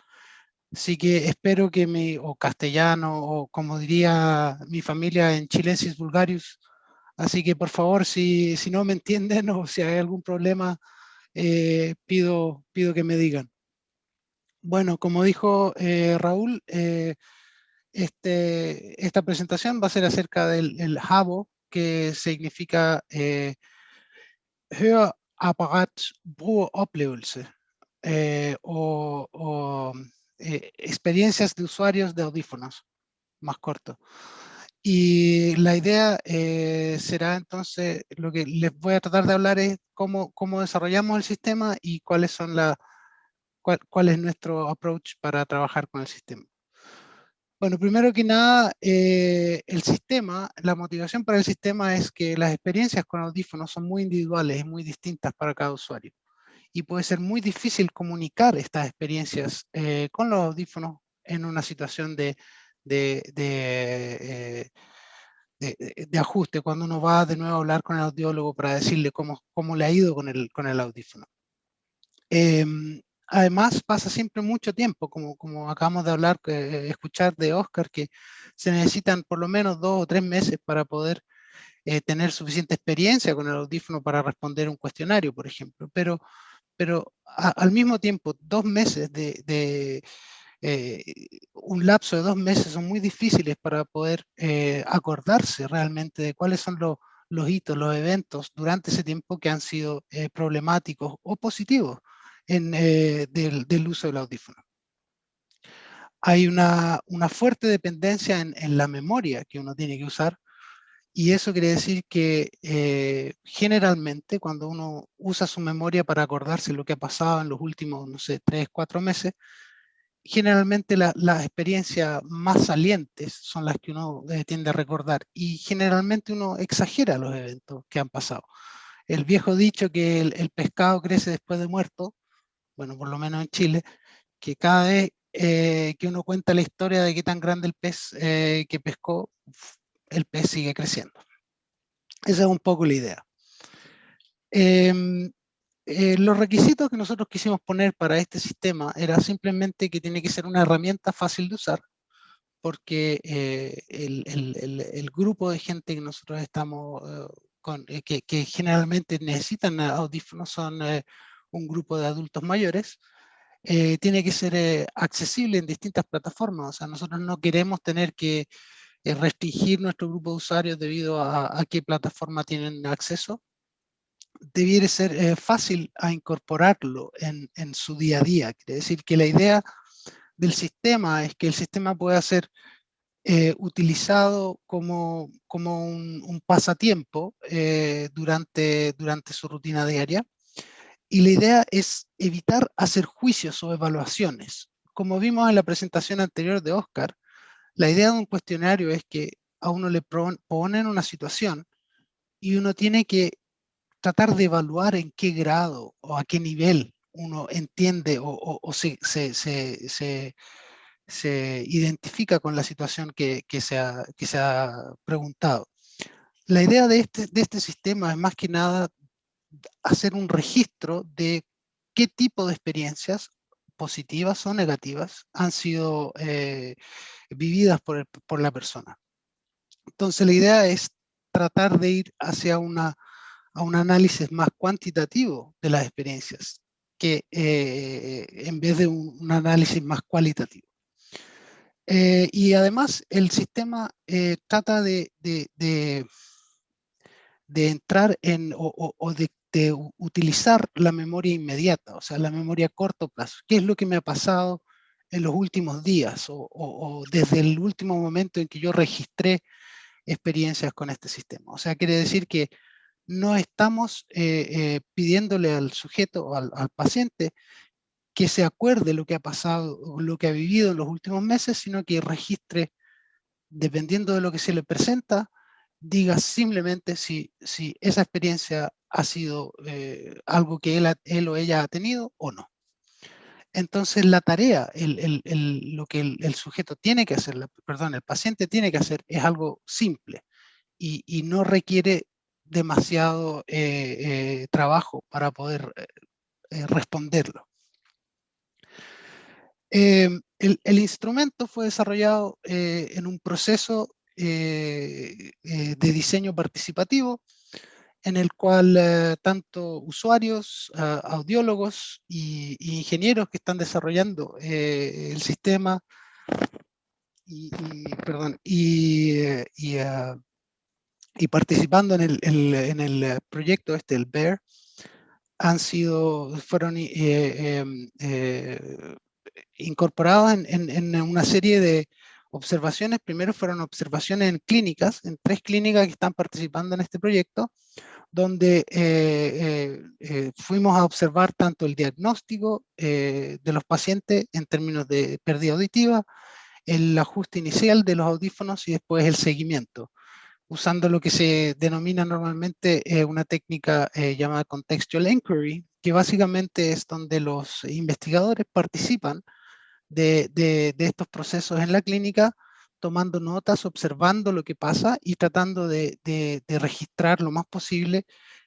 Así que espero que o castellano, o como diría mi familia en Chilensis Vulgarius. Así que por favor, si no me entienden o si hay algún problema, pido que me digan. Bueno, como dijo Raúl, esta presentación va a ser acerca del HABO, que significa Hörapparatbrugeroplevelse, o experiencias de usuarios de audífonos, más corto. Y la idea será entonces, lo que les voy a tratar de hablar es cómo desarrollamos el sistema y cuál es nuestro approach para trabajar con el sistema. Bueno, primero que nada, el sistema, la motivación para el sistema es que las experiencias con audífonos son muy individuales y muy distintas para cada usuario. Y puede ser muy difícil comunicar estas experiencias con los audífonos en una situación de ajuste, cuando uno va de nuevo a hablar con el audiólogo para decirle cómo le ha ido con el audífono. Además, pasa siempre mucho tiempo, como acabamos de hablar, escuchar de Oscar, que se necesitan por lo menos 2 o 3 meses para poder tener suficiente experiencia con el audífono para responder un cuestionario, por ejemplo. Pero al mismo tiempo, 2 meses un lapso de 2 meses son muy difíciles para poder acordarse realmente de cuáles son los hitos, los eventos durante ese tiempo que han sido problemáticos o positivos del uso del audífono. Hay una fuerte dependencia en la memoria que uno tiene que usar, y eso quiere decir que generalmente cuando uno usa su memoria para acordarse lo que ha pasado en los últimos, no sé, 3, 4 meses, generalmente las experiencias más salientes son las que uno tiende a recordar, y generalmente uno exagera los eventos que han pasado. El viejo dicho que el pescado crece después de muerto, bueno, por lo menos en Chile, que cada vez que uno cuenta la historia de qué tan grande el pez que pescó, el pez sigue creciendo. Esa es un poco la idea. Los requisitos que nosotros quisimos poner para este sistema era simplemente que tiene que ser una herramienta fácil de usar, porque el grupo de gente que nosotros estamos que generalmente necesitan audífonos son un grupo de adultos mayores. Tiene que ser accesible en distintas plataformas. O sea, nosotros no queremos tener que restringir nuestro grupo de usuarios debido a qué plataforma tienen acceso. Debiera ser fácil a incorporarlo en su día a día. Quiere decir que la idea del sistema es que el sistema pueda ser utilizado como un pasatiempo durante su rutina diaria. Y la idea es evitar hacer juicios o evaluaciones. Como vimos en la presentación anterior de Oscar, la idea de un cuestionario es que a uno le ponen una situación y uno tiene que tratar de evaluar en qué grado o a qué nivel uno entiende o se identifica con la situación que se ha preguntado. La idea de este sistema es más que nada hacer un registro de qué tipo de experiencias, positivas o negativas, han sido vividas por la persona. Entonces la idea es tratar de ir hacia a un análisis más cuantitativo de las experiencias, que en vez de un análisis más cualitativo. Y además el sistema trata de entrar en o de utilizar la memoria inmediata, o sea, la memoria a corto plazo. ¿Qué es lo que me ha pasado en los últimos días o desde el último momento en que yo registré experiencias con este sistema? O sea, quiere decir que no estamos pidiéndole al sujeto o al paciente que se acuerde lo que ha pasado, lo que ha vivido en los últimos meses, sino que registre, dependiendo de lo que se le presenta, diga simplemente si esa experiencia ha sido algo que él o ella ha tenido o no. Entonces la tarea, lo que el sujeto tiene que hacer, el paciente tiene que hacer es algo simple y no requiere demasiado trabajo para poder responderlo. El instrumento fue desarrollado en un proceso de diseño participativo en el cual tanto usuarios, audiólogos y ingenieros que están desarrollando el sistema y participando en el proyecto el BEAR, fueron incorporados en una serie de observaciones. Primero fueron observaciones en clínicas, en 3 clínicas que están participando en este proyecto, donde fuimos a observar tanto el diagnóstico de los pacientes en términos de pérdida auditiva, el ajuste inicial de los audífonos y después el seguimiento, usando lo que se denomina normalmente una técnica llamada Contextual Inquiry, que básicamente es donde los investigadores participan de estos procesos en la clínica, tomando notas, observando lo que pasa y tratando de registrar lo más posible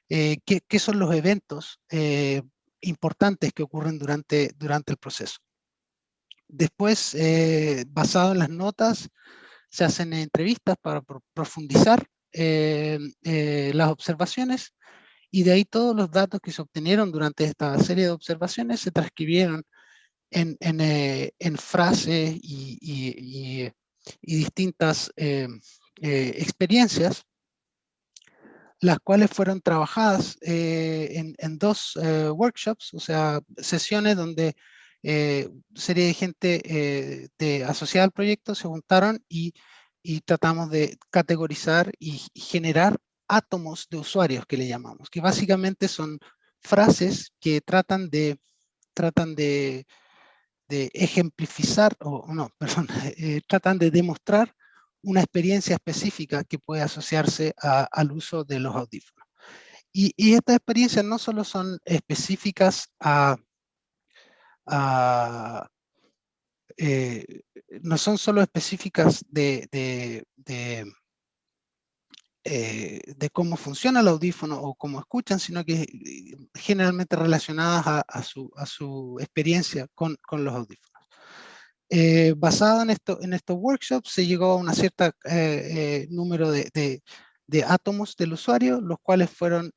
qué son los eventos importantes que ocurren durante el proceso. Después, basado en las notas, se hacen entrevistas para profundizar las observaciones, y de ahí todos los datos que se obtenieron durante esta serie de observaciones se transcribieron en frases y distintas experiencias, las cuales fueron trabajadas en 2 workshops, o sea, sesiones donde serie de gente asociada al proyecto se juntaron y tratamos de categorizar y generar átomos de usuarios, que le llamamos, que básicamente son frases que tratan de ejemplificar, tratan de demostrar una experiencia específica que puede asociarse al uso de los audífonos. Y estas experiencias no solo son específicas no son solo específicas de cómo funciona el audífono o cómo escuchan, sino que generalmente relacionadas a su experiencia con los audífonos. Basado en estos workshops se llegó a un cierto número de átomos del usuario, los cuales fueron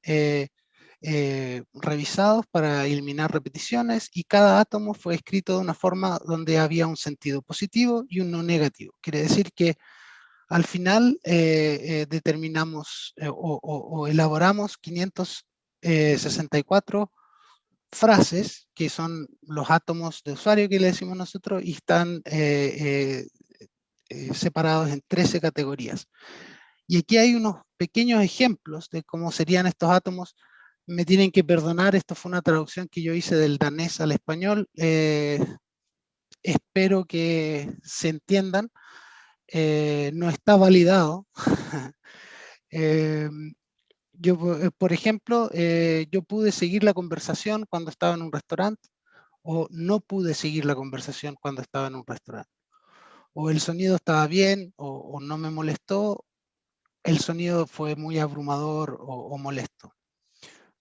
revisados para eliminar repeticiones, y cada átomo fue escrito de una forma donde había un sentido positivo y uno negativo. Quiere decir que al final determinamos o elaboramos 564 frases, que son los átomos de usuario que le decimos nosotros, y están separados en 13 categorías. Y aquí hay unos pequeños ejemplos de cómo serían estos átomos. Me tienen que perdonar, esto fue una traducción que yo hice del danés al español. Espero que se entiendan. No está validado. Yo, por ejemplo, yo pude seguir la conversación cuando estaba en un restaurante, o no pude seguir la conversación cuando estaba en un restaurante. O el sonido estaba bien, o no me molestó, el sonido fue muy abrumador o molesto.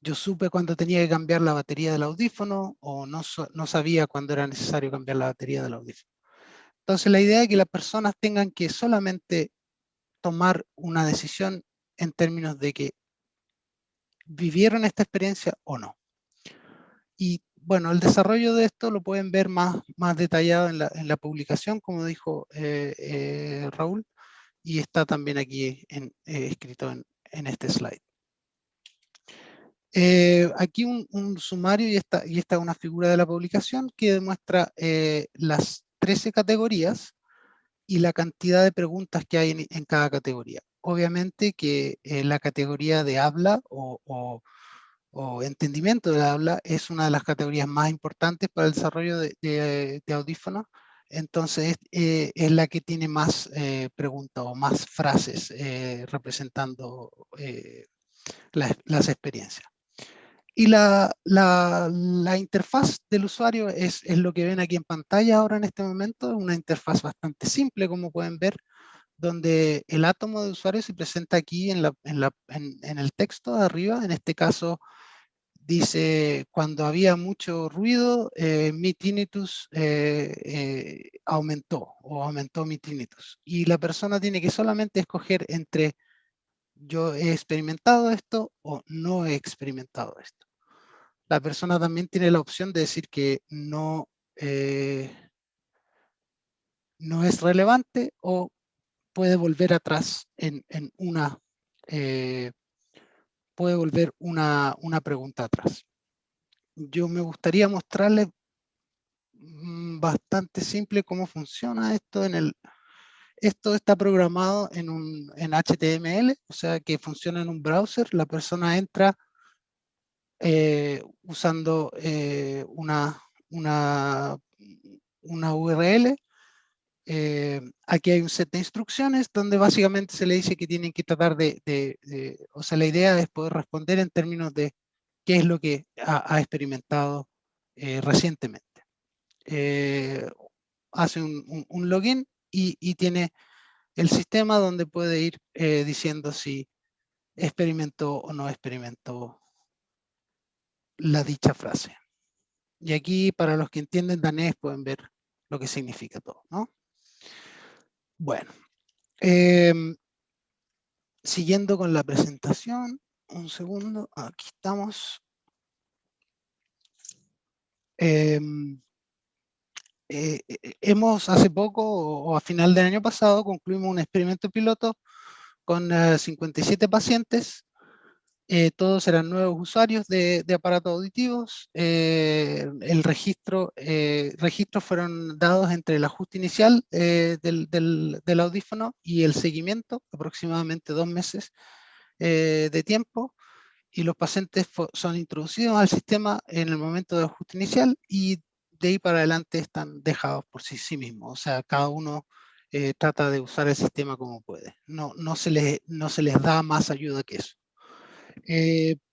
Yo supe cuando tenía que cambiar la batería del audífono, o no sabía cuándo era necesario cambiar la batería del audífono. Entonces la idea es que las personas tengan que solamente tomar una decisión en términos de que vivieron esta experiencia o no. Y bueno, el desarrollo de esto lo pueden ver más detallado en la publicación, como dijo Raúl, y está también aquí escrito en este slide. Aquí un sumario, y esta es una figura de la publicación que demuestra las 13 categorías y la cantidad de preguntas que hay en cada categoría. Obviamente que la categoría de habla o entendimiento del habla es una de las categorías más importantes para el desarrollo de audífonos. Entonces es la que tiene más preguntas o más frases representando las experiencias. Y la interfaz del usuario es lo que ven aquí en pantalla ahora en este momento, una interfaz bastante simple, como pueden ver, donde el átomo de usuario se presenta aquí en el texto de arriba. En este caso dice, cuando había mucho ruido, mi tinnitus aumentó mi tinnitus. Y la persona tiene que solamente escoger entre yo he experimentado esto o no he experimentado esto. La persona también tiene la opción de decir que no es relevante, o puede volver atrás puede volver una pregunta atrás. Yo me gustaría mostrarles bastante simple cómo funciona esto. Esto está programado en HTML, o sea que funciona en un browser. La persona entra usando una URL. Aquí hay un set de instrucciones donde básicamente se le dice que tienen que tratar o sea, la idea es poder responder en términos de qué es lo que ha experimentado recientemente. Hace un login y tiene el sistema donde puede ir diciendo si experimentó o no experimentó la dicha frase. Y aquí, para los que entienden danés, pueden ver lo que significa todo, ¿no? Bueno, siguiendo con la presentación, un segundo, aquí estamos. Hemos hace poco, o a final del año pasado, concluimos un experimento piloto con 57 pacientes. Todos eran nuevos usuarios de aparatos auditivos. Registros fueron dados entre el ajuste inicial del audífono y el seguimiento, aproximadamente 2 meses de tiempo, y los pacientes son introducidos al sistema en el momento del ajuste inicial, y de ahí para adelante están dejados por sí mismos. O sea, cada uno trata de usar el sistema como puede. No se les da más ayuda que eso.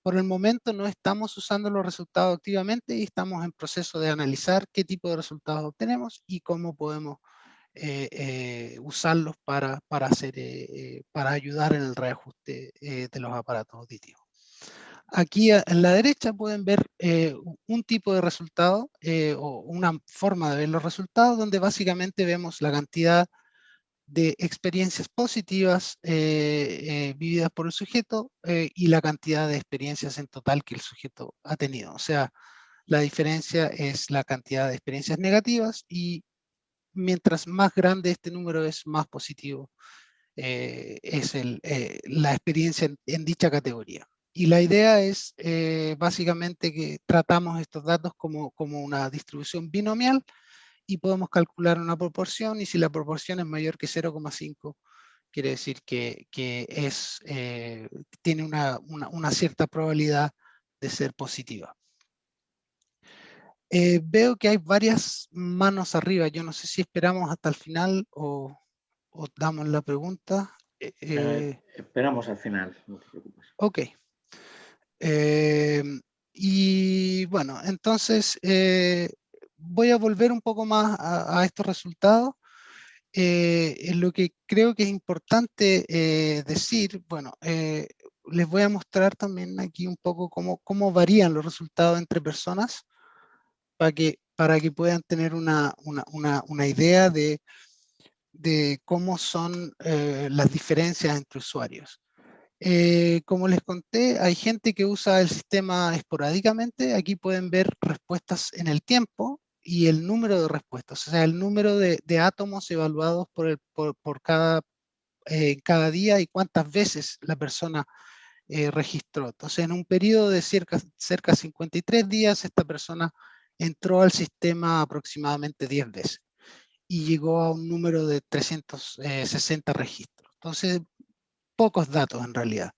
Por el momento no estamos usando los resultados activamente, y estamos en proceso de analizar qué tipo de resultados obtenemos y cómo podemos usarlos para ayudar en el reajuste de los aparatos auditivos. Aquí en la derecha pueden ver un tipo de resultado o una forma de ver los resultados, donde básicamente vemos la cantidad de experiencias positivas vividas por el sujeto y la cantidad de experiencias en total que el sujeto ha tenido. O sea, la diferencia es la cantidad de experiencias negativas, y mientras más grande este número es, más positivo es la experiencia en dicha categoría. Y la idea es básicamente que tratamos estos datos como una distribución binomial, y podemos calcular una proporción, y si la proporción es mayor que 0,5, quiere decir que tiene una cierta probabilidad de ser positiva. Veo que hay varias manos arriba. Yo no sé si esperamos hasta el final o damos la pregunta. Esperamos al final, no te preocupes. Ok. Y bueno, entonces voy a volver un poco más a estos resultados. Lo que creo que es importante decir, bueno, les voy a mostrar también aquí un poco cómo varían los resultados entre personas, para que puedan tener una idea de cómo son las diferencias entre usuarios. Como les conté, hay gente que usa el sistema esporádicamente. Aquí pueden ver respuestas en el tiempo y el número de respuestas, o sea, el número de átomos evaluados por cada día, y cuántas veces la persona registró. Entonces, en un periodo de cerca de 53 días, esta persona entró al sistema aproximadamente 10 veces y llegó a un número de 360 registros. Entonces, pocos datos en realidad.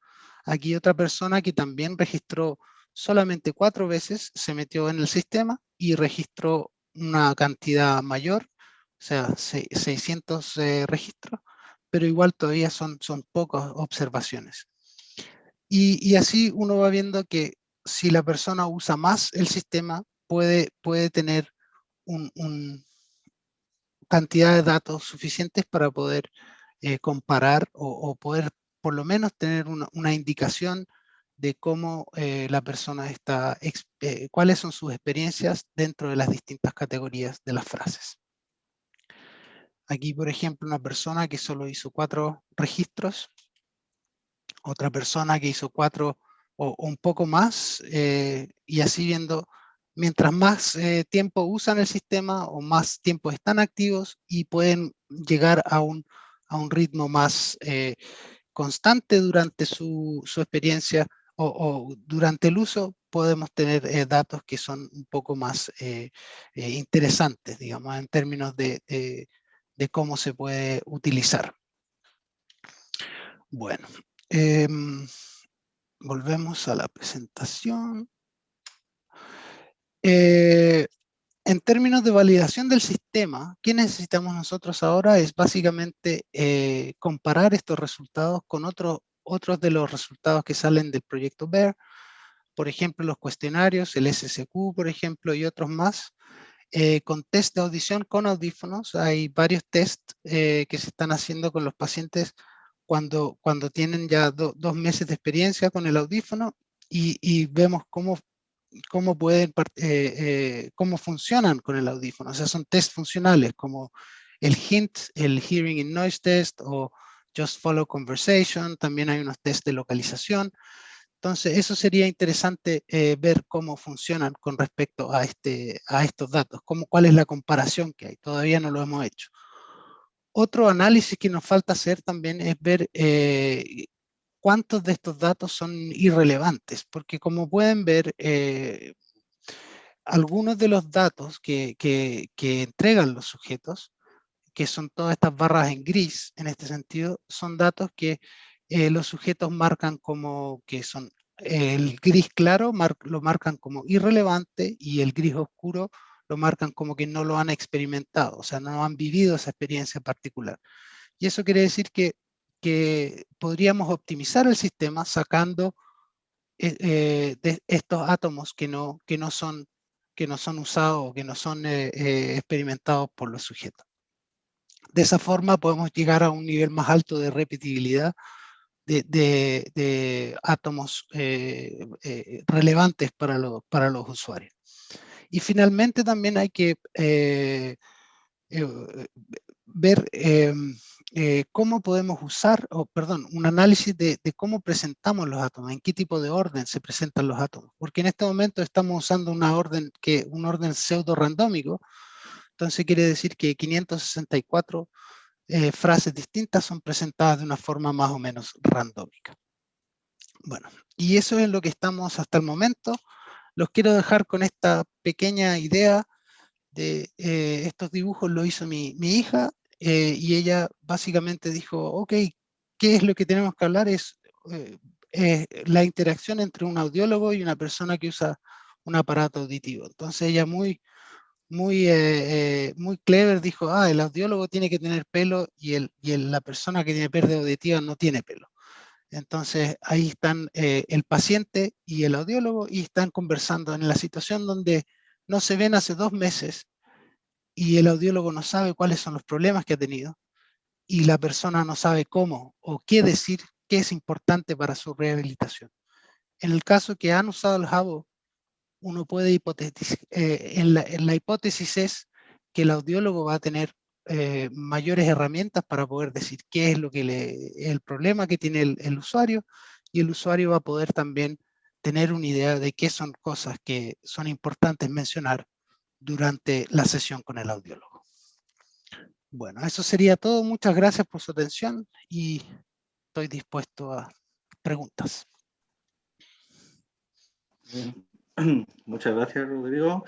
Aquí otra persona que también registró solamente 4 veces, se metió en el sistema y registró una cantidad mayor, o sea, 600 registros, pero igual todavía son pocas observaciones. Y así uno va viendo que si la persona usa más el sistema, puede tener cantidad de datos suficientes para poder comparar o poder por lo menos tener una indicación de cómo la persona está, cuáles son sus experiencias dentro de las distintas categorías de las frases. Aquí, por ejemplo, una persona que solo hizo 4 registros, otra persona que hizo 4 o un poco más, y así viendo, mientras más tiempo usan el sistema o más tiempo están activos y pueden llegar a un ritmo más constante durante su experiencia o durante el uso, podemos tener datos que son un poco más interesantes, digamos, en términos de cómo se puede utilizar. Bueno, volvemos a la presentación. En términos de validación del sistema, ¿qué necesitamos nosotros ahora? Es básicamente comparar estos resultados con otros de los resultados que salen del proyecto BEAR, por ejemplo, los cuestionarios, el SSQ, por ejemplo, y otros más, con test de audición con audífonos. Hay varios test que se están haciendo con los pacientes cuando tienen ya 2 meses de experiencia con el audífono y vemos cómo funcionan con el audífono. O sea, son test funcionales como el HINT, el Hearing in Noise Test o Just Follow Conversation. También hay unos test de localización. Entonces, eso sería interesante ver cómo funcionan con respecto a estos datos, cuál es la comparación que hay. Todavía no lo hemos hecho. Otro análisis que nos falta hacer también es ver cuántos de estos datos son irrelevantes, porque como pueden ver, algunos de los datos que entregan los sujetos, que son todas estas barras en gris, en este sentido, son datos que los sujetos marcan como que son, el gris claro lo marcan como irrelevante y el gris oscuro lo marcan como que no lo han experimentado, o sea, no han vivido esa experiencia particular. Y eso quiere decir que podríamos optimizar el sistema sacando de estos átomos que no son usados o que no son experimentados por los sujetos. De esa forma podemos llegar a un nivel más alto de repetibilidad de átomos relevantes para los usuarios. Y finalmente también hay que ver cómo podemos usar, un análisis de cómo presentamos los átomos, en qué tipo de orden se presentan los átomos. Porque en este momento estamos usando un orden pseudo randómico. Entonces quiere decir que 564 frases distintas son presentadas de una forma más o menos randómica. Bueno, y eso es lo que estamos hasta el momento. Los quiero dejar con esta pequeña idea de estos dibujos. Lo hizo mi hija y ella básicamente dijo, ok, ¿qué es lo que tenemos que hablar? Es la interacción entre un audiólogo y una persona que usa un aparato auditivo. Entonces ella muy clever dijo, el audiólogo tiene que tener pelo y la persona que tiene pérdida auditiva no tiene pelo. Entonces ahí están el paciente y el audiólogo y están conversando en la situación donde no se ven hace 2 meses y el audiólogo no sabe cuáles son los problemas que ha tenido y la persona no sabe cómo o qué decir, qué es importante para su rehabilitación. En el caso que han usado el jabo, uno puede hipotetizar, en la hipótesis es que el audiólogo va a tener mayores herramientas para poder decir qué es lo que el problema que tiene el usuario, y el usuario va a poder también tener una idea de qué son cosas que son importantes mencionar durante la sesión con el audiólogo. Bueno, eso sería todo. Muchas gracias por su atención y estoy dispuesto a preguntas. Bien. Muchas gracias, Rodrigo.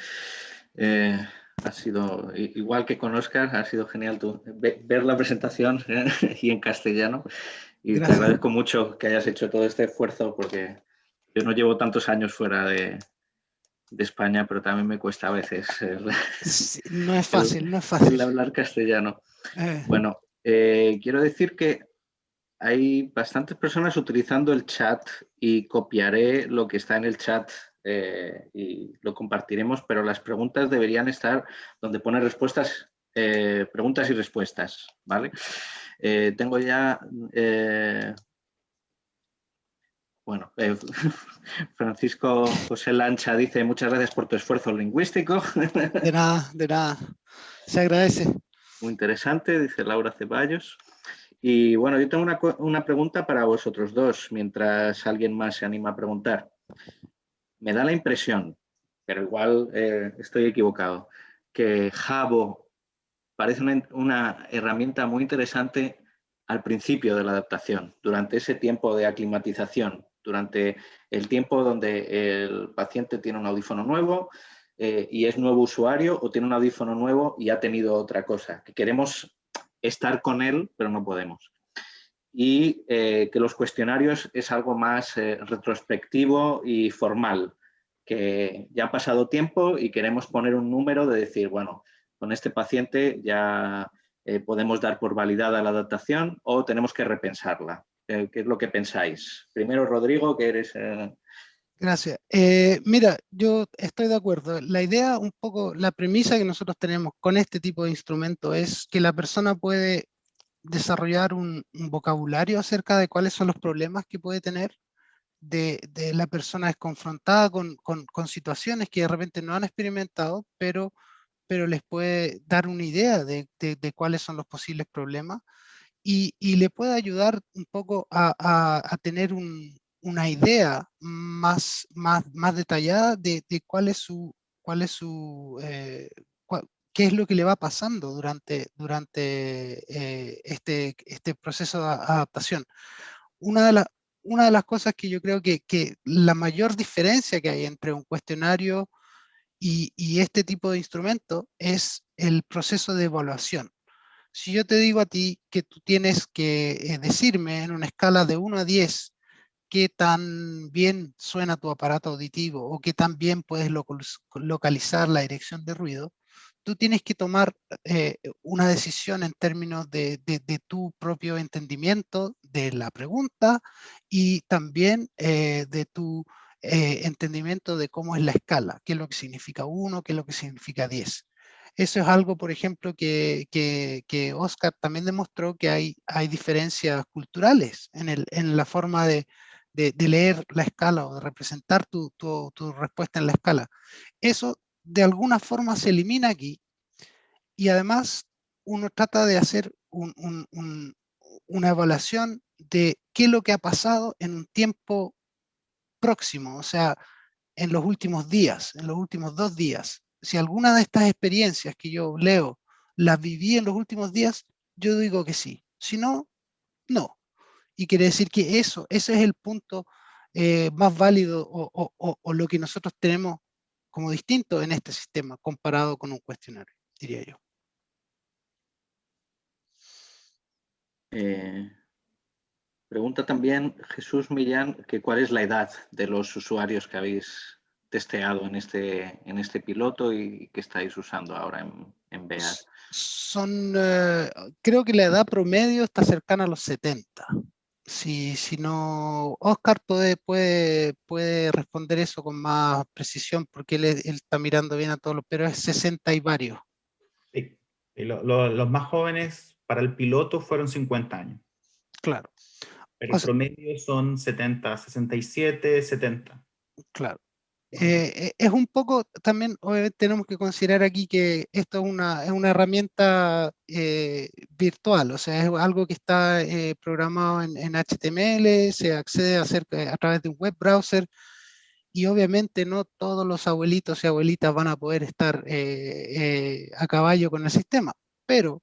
Ha sido, igual que con Óscar, ha sido genial ver la presentación y en castellano. Y gracias. Te agradezco mucho que hayas hecho todo este esfuerzo, porque yo no llevo tantos años fuera de España, pero también me cuesta a veces sí, no es fácil, el hablar castellano. Bueno, quiero decir que hay bastantes personas utilizando el chat y copiaré lo que está en el chat y lo compartiremos, pero las preguntas deberían estar donde pone respuestas, preguntas y respuestas, ¿vale? Tengo ya... Bueno, Francisco José Lancha dice: muchas gracias por tu esfuerzo lingüístico. De nada, se agradece. Muy interesante, dice Laura Ceballos. Y bueno, yo tengo una pregunta para vosotros dos, mientras alguien más se anima a preguntar. Me da la impresión, pero igual estoy equivocado, que Jabo parece una herramienta muy interesante al principio de la adaptación, durante ese tiempo de aclimatización, durante el tiempo donde el paciente tiene un audífono nuevo y es nuevo usuario, o tiene un audífono nuevo y ha tenido otra cosa, que queremos estar con él, pero no podemos. Y que los cuestionarios es algo más retrospectivo y formal, que ya ha pasado tiempo y queremos poner un número de decir, bueno, con este paciente ya podemos dar por validada la adaptación o tenemos que repensarla. ¿Qué es lo que pensáis? Primero, Rodrigo, que eres... Gracias. Mira, yo estoy de acuerdo. La idea, un poco, la premisa que nosotros tenemos con este tipo de instrumento es que la persona puede desarrollar un vocabulario acerca de cuáles son los problemas que puede tener, de la persona es confrontada con situaciones que de repente no han experimentado, pero les puede dar una idea de cuáles son los posibles problemas y le puede ayudar un poco a tener una idea más detallada de cuál es su qué es lo que le va pasando durante este proceso de adaptación. Una de, una de las cosas que yo creo que la mayor diferencia que hay entre un cuestionario y este tipo de instrumento es el proceso de evaluación. Si yo te digo a ti que tú tienes que decirme en una escala de 1 a 10 qué tan bien suena tu aparato auditivo o qué tan bien puedes localizar la dirección de ruido, tú tienes que tomar una decisión en términos de tu propio entendimiento de la pregunta y también de tu entendimiento de cómo es la escala, qué es lo que significa 1, qué es lo que significa 10. Eso es algo, por ejemplo, que Oscar también demostró que hay diferencias culturales en la forma de leer la escala o de representar tu respuesta en la escala. Eso de alguna forma se elimina aquí y además uno trata de hacer una evaluación de qué es lo que ha pasado en un tiempo próximo, o sea, en los últimos días, en los últimos 2 días. Si alguna de estas experiencias que yo leo las viví en los últimos días, yo digo que sí. Si no, no. Y quiere decir que ese es el punto más válido o lo que nosotros tenemos como distinto en este sistema comparado con un cuestionario, diría yo. Pregunta también Jesús Millán que cuál es la edad de los usuarios que habéis testeado en este piloto y que estáis usando ahora en BEAD. Creo que la edad promedio está cercana a los 70. Si no, Oscar puede responder eso con más precisión porque él está mirando bien a todos los, pero es 60 y varios. Sí. Y los más jóvenes para el piloto fueron 50 años. Claro. Pero el promedio son 70, 67, 70. Claro. Es un poco, también obviamente tenemos que considerar aquí que esto es una herramienta virtual, o sea, es algo que está programado en HTML, se accede a través de un web browser y obviamente no todos los abuelitos y abuelitas van a poder estar a caballo con el sistema, pero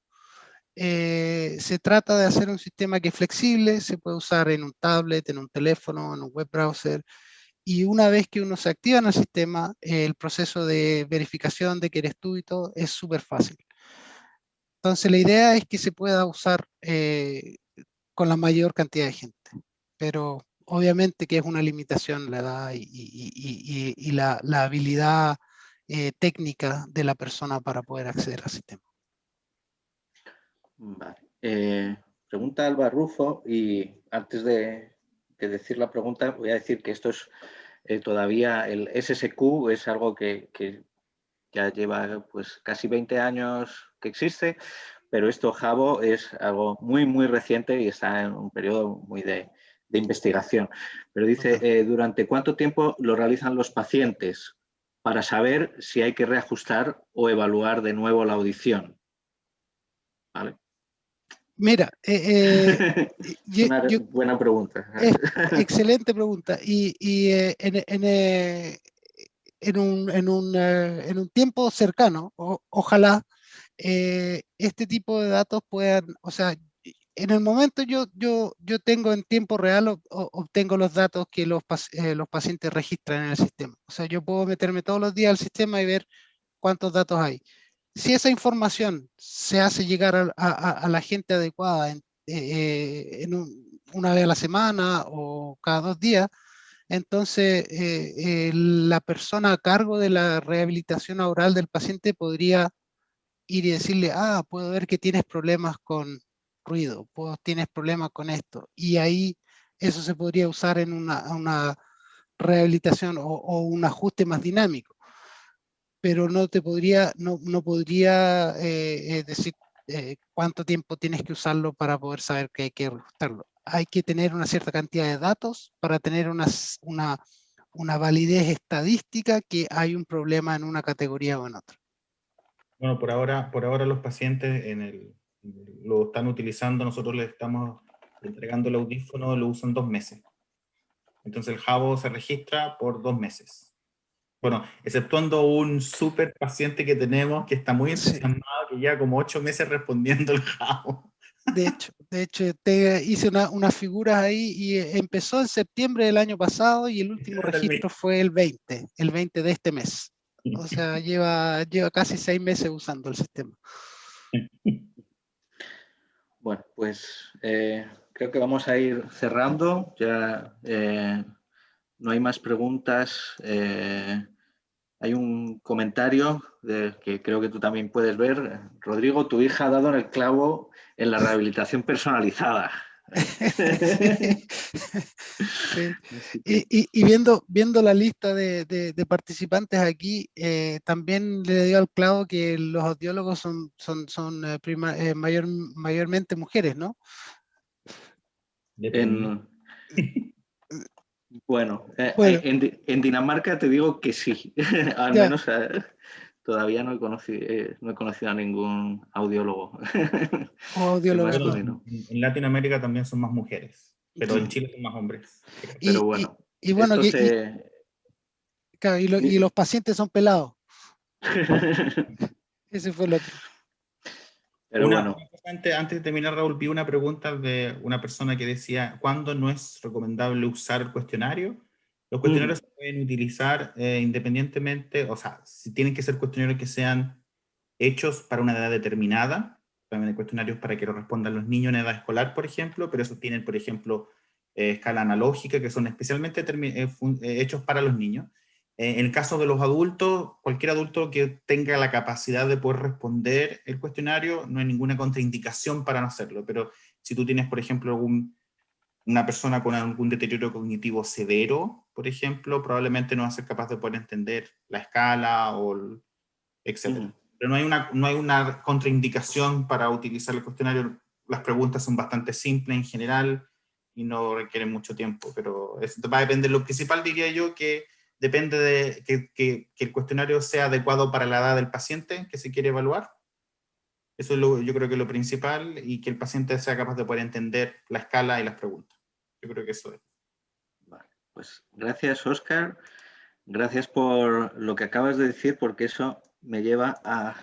se trata de hacer un sistema que es flexible, se puede usar en un tablet, en un teléfono, en un web browser, y una vez que uno se activa en el sistema, el proceso de verificación de que eres tú y todo es súper fácil. Entonces la idea es que se pueda usar con la mayor cantidad de gente, pero obviamente que es una limitación la edad y la habilidad técnica de la persona para poder acceder al sistema. Vale. Pregunta Alba Rufo y antes de decir la pregunta voy a decir que esto es todavía el SSQ es algo que ya lleva pues casi 20 años que existe, pero esto Jabo es algo muy, muy reciente y está en un periodo muy de investigación. Pero dice, ¿durante cuánto tiempo lo realizan los pacientes para saber si hay que reajustar o evaluar de nuevo la audición? ¿Vale? Mira, Es una buena pregunta. excelente pregunta. Y en un tiempo cercano, ojalá, este tipo de datos puedan, o sea, en el momento yo tengo en tiempo real, obtengo los datos que los pacientes registran en el sistema. O sea, yo puedo meterme todos los días al sistema y ver cuántos datos hay. Si esa información se hace llegar a la gente adecuada una vez a la semana o cada 2 días, entonces la persona a cargo de la rehabilitación oral del paciente podría ir y decirle, puedo ver que tienes problemas con ruido, tienes problemas con esto. Y ahí eso se podría usar en una rehabilitación o un ajuste más dinámico. Pero no podría decir cuánto tiempo tienes que usarlo para poder saber que hay que ajustarlo. Hay que tener una cierta cantidad de datos para tener una validez estadística que hay un problema en una categoría o en otra. Bueno, por ahora los pacientes lo están utilizando, nosotros les estamos entregando el audífono, lo usan 2 meses. Entonces el Jabo se registra por 2 meses. Bueno, exceptuando un súper paciente que tenemos que está muy entusiasmado, que lleva como 8 meses respondiendo el Jabo. De hecho, te hice unas figuras ahí y empezó en septiembre del año pasado y el último registro fue el 20 de este mes. O sea, lleva casi 6 meses usando el sistema. Bueno, pues creo que vamos a ir cerrando. Ya no hay más preguntas. Hay un comentario que creo que tú también puedes ver. Rodrigo, tu hija ha dado en el clavo en la rehabilitación personalizada. Sí. Y viendo la lista de participantes aquí, también le dio al clavo que los audiólogos son mayormente mujeres, ¿no? Bueno, Bueno, en Dinamarca te digo que sí. Al ya. menos todavía no he conocido a ningún audiólogo. O audiólogos. Masculino. En Latinoamérica también son más mujeres, pero Sí. en Chile son más hombres. Pero bueno, y bueno, esto claro, y los pacientes son pelados. Ese fue el otro. Pero bueno. Antes de terminar, Raúl, vi una pregunta de una persona que decía, ¿cuándo no es recomendable usar el cuestionario? Los cuestionarios se pueden utilizar independientemente, o sea, si tienen que ser cuestionarios que sean hechos para una edad determinada. También hay cuestionarios para que lo respondan los niños en edad escolar, por ejemplo, pero esos tienen, por ejemplo, escala analógica, que son especialmente hechos para los niños. En el caso de los adultos, cualquier adulto que tenga la capacidad de poder responder el cuestionario, no hay ninguna contraindicación para no hacerlo, pero si tú tienes, por ejemplo, una persona con algún deterioro cognitivo severo, por ejemplo, probablemente no va a ser capaz de poder entender la escala o etc. Pero no hay una contraindicación para utilizar el cuestionario. Las preguntas son bastante simples en general y no requieren mucho tiempo, pero eso va a depender. Lo principal diría yo que depende de que el cuestionario sea adecuado para la edad del paciente que se quiere evaluar. Eso es yo creo que es lo principal, y que el paciente sea capaz de poder entender la escala y las preguntas. Yo creo que eso es. Vale, pues gracias, Óscar. Gracias por lo que acabas de decir, porque eso me lleva a...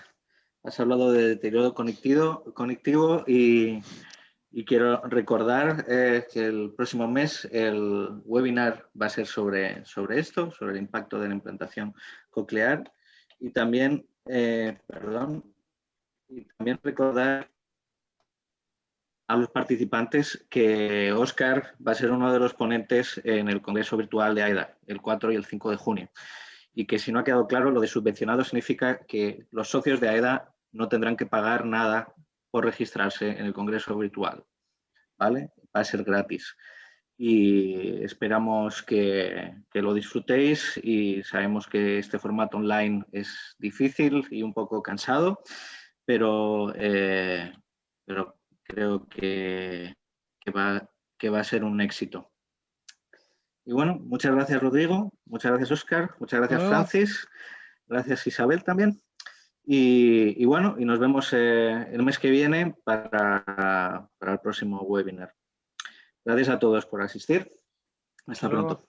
Has hablado de deterioro conectivo y quiero recordar que el próximo mes el webinar va a ser sobre esto, sobre el impacto de la implantación coclear. Y también, recordar a los participantes que Óscar va a ser uno de los ponentes en el Congreso Virtual de AIDA, el 4 y el 5 de junio. Y que si no ha quedado claro, lo de subvencionado significa que los socios de AIDA no tendrán que pagar nada por registrarse en el Congreso Virtual, ¿vale? Va a ser gratis. y esperamos que lo disfrutéis, y sabemos que este formato online es difícil y un poco cansado, pero creo que va a ser un éxito. Y bueno, muchas gracias Rodrigo, muchas gracias Óscar, muchas gracias Francis, gracias Isabel también. Y bueno, y nos vemos el mes que viene para el próximo webinar. Gracias a todos por asistir. Hasta pronto.